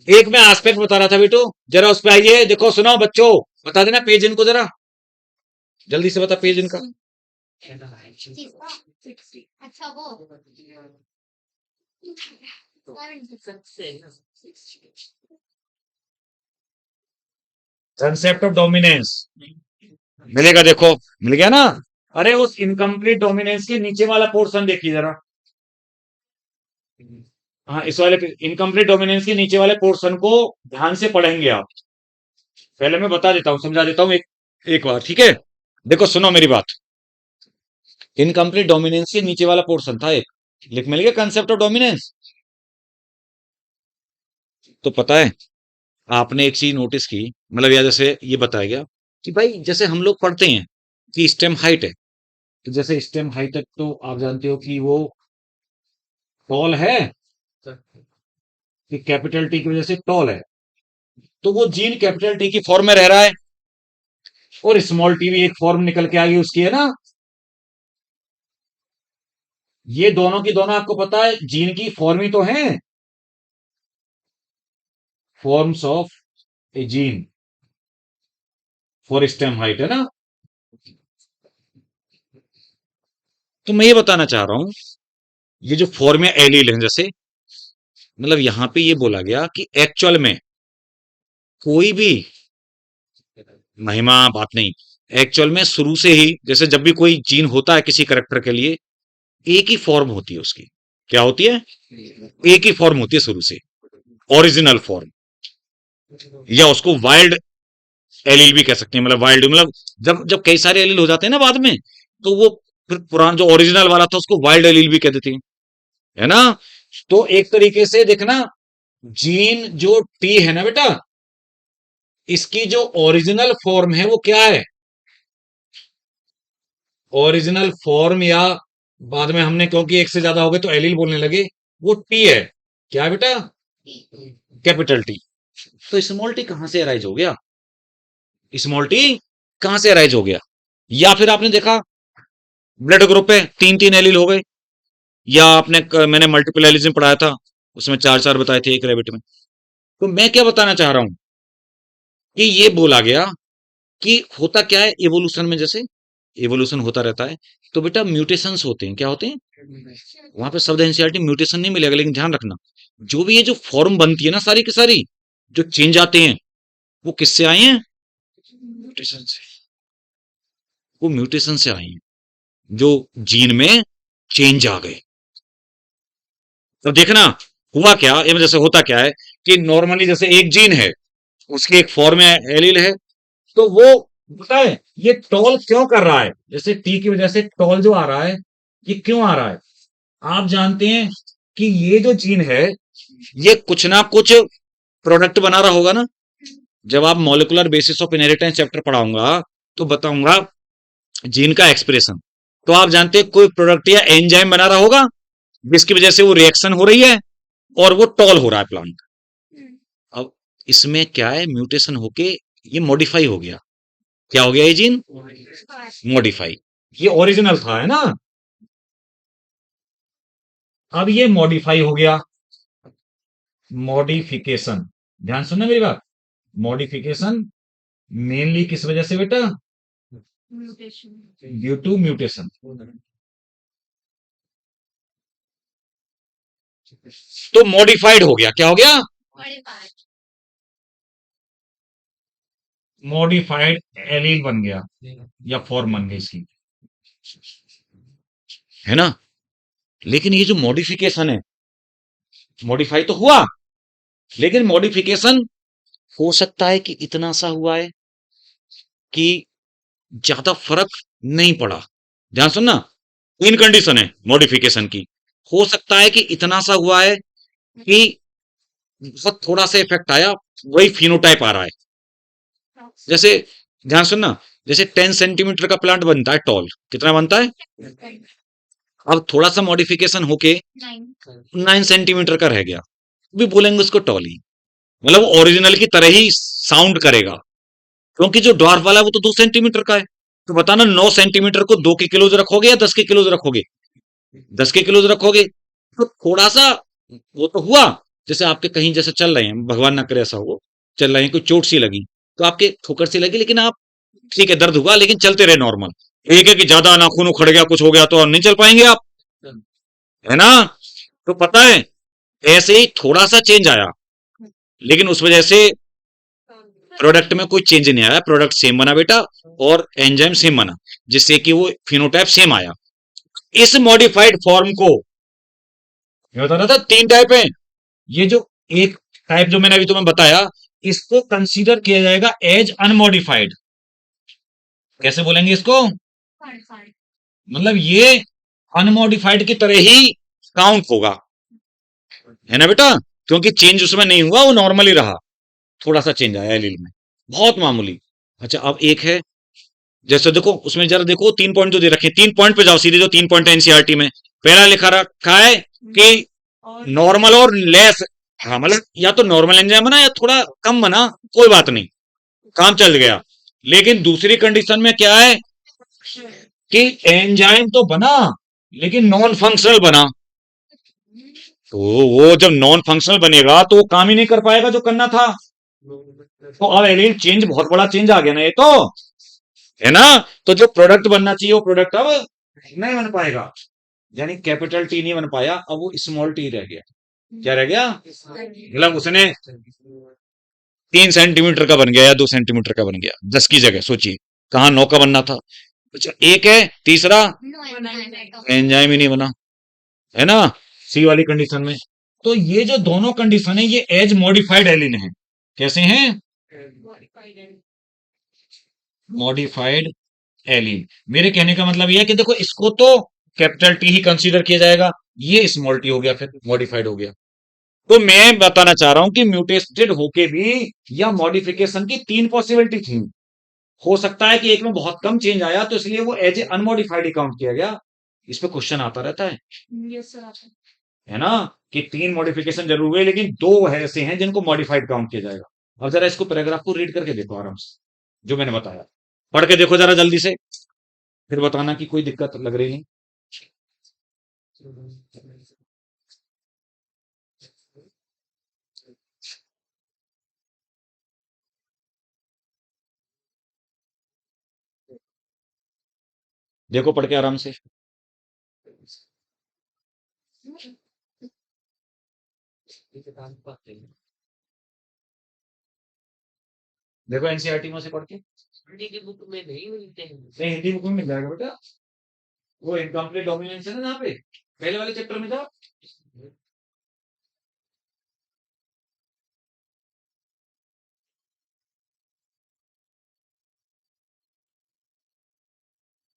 एक मैं एस्पेक्ट बता रहा था बेटो, जरा उस पे आइए, देखो सुनो बच्चों, बता देना पेज इनको जरा, जल्दी से बता पेज इनका। किसका? 60 अच्छा वो कंसेप्ट ऑफ डोमिनेंस मिलेगा, देखो मिल गया ना। अरे उस इनकम्प्लीट डोमिनेंस के नीचे वाला पोर्शन देखिए जरा। हाँ, इस वाले इनकम्प्लीट डोमिनेंस के नीचे वाले पोर्शन को ध्यान से पढ़ेंगे आप। पहले मैं बता देता हूँ, समझा देता हूँ एक बार, ठीक है। देखो सुनो मेरी बात, इनकम्प्लीट डोमिनेंस के नीचे वाला पोर्शन था एक, लिख मिल गया कंसेप्ट ऑफ डोमिनेंस। तो पता है, आपने एक चीज नोटिस की, मतलब या जैसे ये बताया गया कि भाई जैसे हम लोग पढ़ते हैं कि स्टेम हाइट है, तो जैसे स्टेम हाइट है तो आप जानते हो कि वो टॉल है, कि कैपिटल टी की वजह से टॉल है, तो वो जीन कैपिटल टी की फॉर्म में रह रहा है, और स्मॉल टी भी एक फॉर्म निकल के आई उसकी, है ना। ये दोनों की दोनों आपको पता है जीन की फॉर्म ही तो है, forms of A gene for stem height, है ना। तो मैं ये बताना चाह रहा हूं, ये जो फॉर्म या एलील है, जैसे मतलब यहां पे ये बोला गया कि एक्चुअल में कोई भी महिमा बात नहीं, एक्चुअल में शुरू से ही जैसे जब भी कोई जीन होता है किसी करेक्टर के लिए, एक ही फॉर्म होती है उसकी। क्या होती है? एक ही फॉर्म होती है शुरू से, ओरिजिनल फॉर्म, या उसको वाइल्ड एलील भी कह सकते हैं, मतलब वाइल्ड मतलब जब जब कई सारे एलील हो जाते हैं ना बाद में, तो वो फिर पुराना जो ओरिजिनल वाला था उसको वाइल्ड एलील भी कह देते हैं, है ना। तो एक तरीके से देखना, जीन जो टी है ना बेटा, इसकी जो ओरिजिनल फॉर्म है वो क्या है? ओरिजिनल फॉर्म, या बाद में हमने क्योंकि एक से ज्यादा हो गए तो एलील बोलने लगे, वो टी है। क्या है बेटा? Capital T. तो स्मॉल टी कहां से अराइज हो गया? स्मॉल टी कहां से अराइज हो गया? या फिर आपने देखा ब्लड ग्रुप पे तीन तीन एलील हो गए, या मैंने मल्टीपल एलिज्म पढ़ाया था, उसमें चार चार बताए थे एक रैबिट में। तो मैं क्या बताना चाह रहा हूं कि ये बोला गया कि होता क्या है इवोल्यूशन में, जैसे इवोल्यूशन होता रहता है तो बेटा म्यूटेशंस होते हैं। क्या होते हैं? वहां पे शब्द एनसीईआरटी म्यूटेशन नहीं मिलेगा, लेकिन ध्यान रखना, जो भी ये जो फॉर्म बनती है ना सारी की सारी, जो चेंज आते हैं, वो किससे आए हैं? म्यूटेशन से। वो म्यूटेशन से आए हैं, जो जीन में चेंज आ गए। तो देखना हुआ क्या, ये जैसे होता क्या है कि नॉर्मली जैसे एक जीन है, उसकी एक फॉर्म है एलील है, तो वो पता है ये टॉल क्यों कर रहा है, जैसे टी की वजह से टॉल जो आ रहा है, ये क्यों आ रहा है? आप जानते हैं कि ये जो जीन है, ये कुछ ना कुछ प्रोडक्ट बना रहा होगा ना। जब आप molecular basis of inheritance chapter पढ़ाऊंगा तो बताऊंगा जीन का एक्सप्रेशन, तो आप जानते हैं कोई प्रोडक्ट या एंजाइम बना रहा होगा, जिसकी वजह से वो रिएक्शन हो रही है और वो टॉल हो रहा है प्लांट। अब इसमें क्या है, म्यूटेशन होके ये मॉडिफाई हो गया। क्या हो गया ये जीन? मॉडिफाई। ये ओरिजिनल था, है ना, अब ये मॉडिफाई हो गया। मॉडिफिकेशन, ध्यान सुनना मेरी बात, मॉडिफिकेशन मेनली किस वजह से बेटा? म्यूटेशन। Due to mutation. तो मॉडिफाइड हो गया, क्या हो गया? मॉडिफाइड एलील बन गया, या फॉर्म बन गई इसकी, है ना। लेकिन ये जो मॉडिफिकेशन है, मॉडिफाई तो हुआ, लेकिन मॉडिफिकेशन हो सकता है कि इतना सा हुआ है कि ज्यादा फर्क नहीं पड़ा। ध्यान सुनना, तीन कंडीशन है मॉडिफिकेशन की। हो सकता है कि इतना सा हुआ है कि बहुत थोड़ा सा इफेक्ट आया, वही फिनोटाइप आ रहा है। जैसे ध्यान सुनना, जैसे 10 सेंटीमीटर का प्लांट बनता है टॉल, कितना बनता है? अब थोड़ा सा मॉडिफिकेशन होके 9 9 सेंटीमीटर का रह गया, भी बोलेंगे उसको टॉली, मतलब ओरिजिनल की तरह ही साउंड करेगा, क्योंकि जो ड्वार्फ वाला है वो तो 2 सेंटीमीटर का है। तो बताना 9 सेंटीमीटर को 2 के किलोज रखोगे या 10 के किलोज रखोगे? 10 के किलोज रखोगे। तो थोड़ा सा वो तो हुआ, जैसे आपके कहीं जैसे चल रहे हैं, भगवान ना करे ऐसा हो, चल रहे हैं, कोई चोट सी लगी तो आपके ठोकर सी लगी, लेकिन आप ठीक है दर्द हुआ लेकिन चलते रहे नॉर्मल। एक है कि ज्यादा नाखून उखड़ गया, कुछ हो गया तो नहीं चल पाएंगे आप, है ना? तो पता है ऐसे ही थोड़ा सा चेंज आया, लेकिन उस वजह से प्रोडक्ट में कोई चेंज नहीं आया, प्रोडक्ट सेम बना बेटा, और एंजाइम सेम बना, जिससे कि वो फिनोटाइप सेम आया। इस मॉडिफाइड फॉर्म को मैं बता रहा था 3 टाइप है। ये जो एक टाइप जो मैंने अभी तुम्हें बताया, इसको कंसीडर किया जाएगा एज अनमॉडिफाइड। कैसे बोलेंगे इसको? मतलब ये अनमॉडिफाइड की तरह ही काउंट होगा, है ना बेटा? क्योंकि चेंज उसमें नहीं हुआ, वो नॉर्मल ही रहा, थोड़ा सा चेंज आया एलील में, बहुत मामूली। अच्छा अब एक है, जैसे देखो उसमें जरा देखो 3 पॉइंट जो दे रखे, 3 पॉइंट पे जाओ सीधे, जो 3 पॉइंट है एनसीईआरटी में। पहला लिखा रखा है कि और नॉर्मल और लेस, हाँ मतलब या तो नॉर्मल एंजाइम बना या थोड़ा कम बना, कोई बात नहीं, काम चल गया। लेकिन दूसरी कंडीशन में क्या है कि एंजाइम तो बना लेकिन नॉन फंक्शनल बना। तो वो जब नॉन फंक्शनल बनेगा तो वो काम ही नहीं कर पाएगा जो करना था। तो अब एलिन चेंज, बहुत बड़ा चेंज आ गया ना ये तो, है ना? तो जो प्रोडक्ट बनना चाहिए वो प्रोडक्ट अब नहीं बन पाएगा, यानी कैपिटल टी नहीं बन पाया, अब वो स्मॉल टी रह गया। क्या रह गया? मतलब उसने 3 सेंटीमीटर का बन गया या 2 सेंटीमीटर का बन गया, 10 की जगह सोचिए, कहाँ 9 का बनना था। अच्छा एक है तीसरा, नो एंजाइम एंजाइम ही नहीं बना, है ना? सी वाली कंडीशन में। तो ये जो दोनों कंडीशन है ये एज मॉडिफाइड एलिन है। कैसे हैं? Modified allele. मेरे कहने का मतलब यह है कि देखो इसको तो कैपिटल टी ही कंसीडर किया जाएगा, ये स्मॉल टी हो गया, फिर मॉडिफाइड हो गया। तो मैं बताना चाह रहा हूं कि म्यूटेटेड होके भी या मॉडिफिकेशन की 3 पॉसिबिलिटी थी। हो सकता है कि एक में बहुत कम चेंज आया तो इसलिए वो एज ए अनमॉडिफाइड ही काउंट किया गया। इस पे क्वेश्चन आता रहता यस सर आता है ना? कि 3 मॉडिफिकेशन जरूर हुए लेकिन 2 ऐसे हैं जिनको मॉडिफाइड काउंट किया जाएगा। अब जरा इसको पैराग्राफ को रीड करके देखो आराम से, जो मैंने बताया पढ़ के देखो जरा जल्दी से, फिर बताना कि कोई दिक्कत लग रही नहीं। देखो पढ़ के आराम से। देखो एनसीईआरटी में से पढ़ के, हिंदी की बुक में नहीं मिलते हैं। नहीं हिंदी बुक में मिल जाएगा बेटा, वो इनकम्प्लीट डोमिनेंस है ना जहाँ पे पहले वाले चैप्टर में था।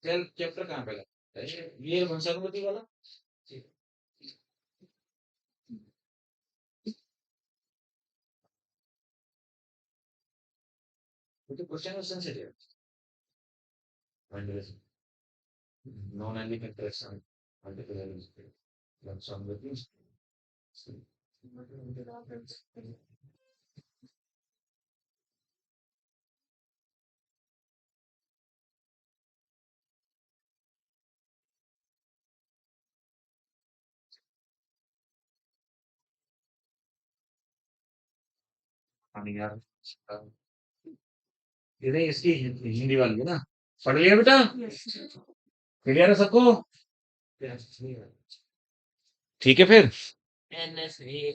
चल चैप्टर कहाँ पहला, ये वंशानुगति वाला। वो तो question sensitive, non allelic interaction, multiple वंशानुगति। हाँ यार, ये नहीं इसकी हिंदी वाली है ना, पढ़ लिया बेटा? क्लियर है सबको? ठीक है फिर। NSA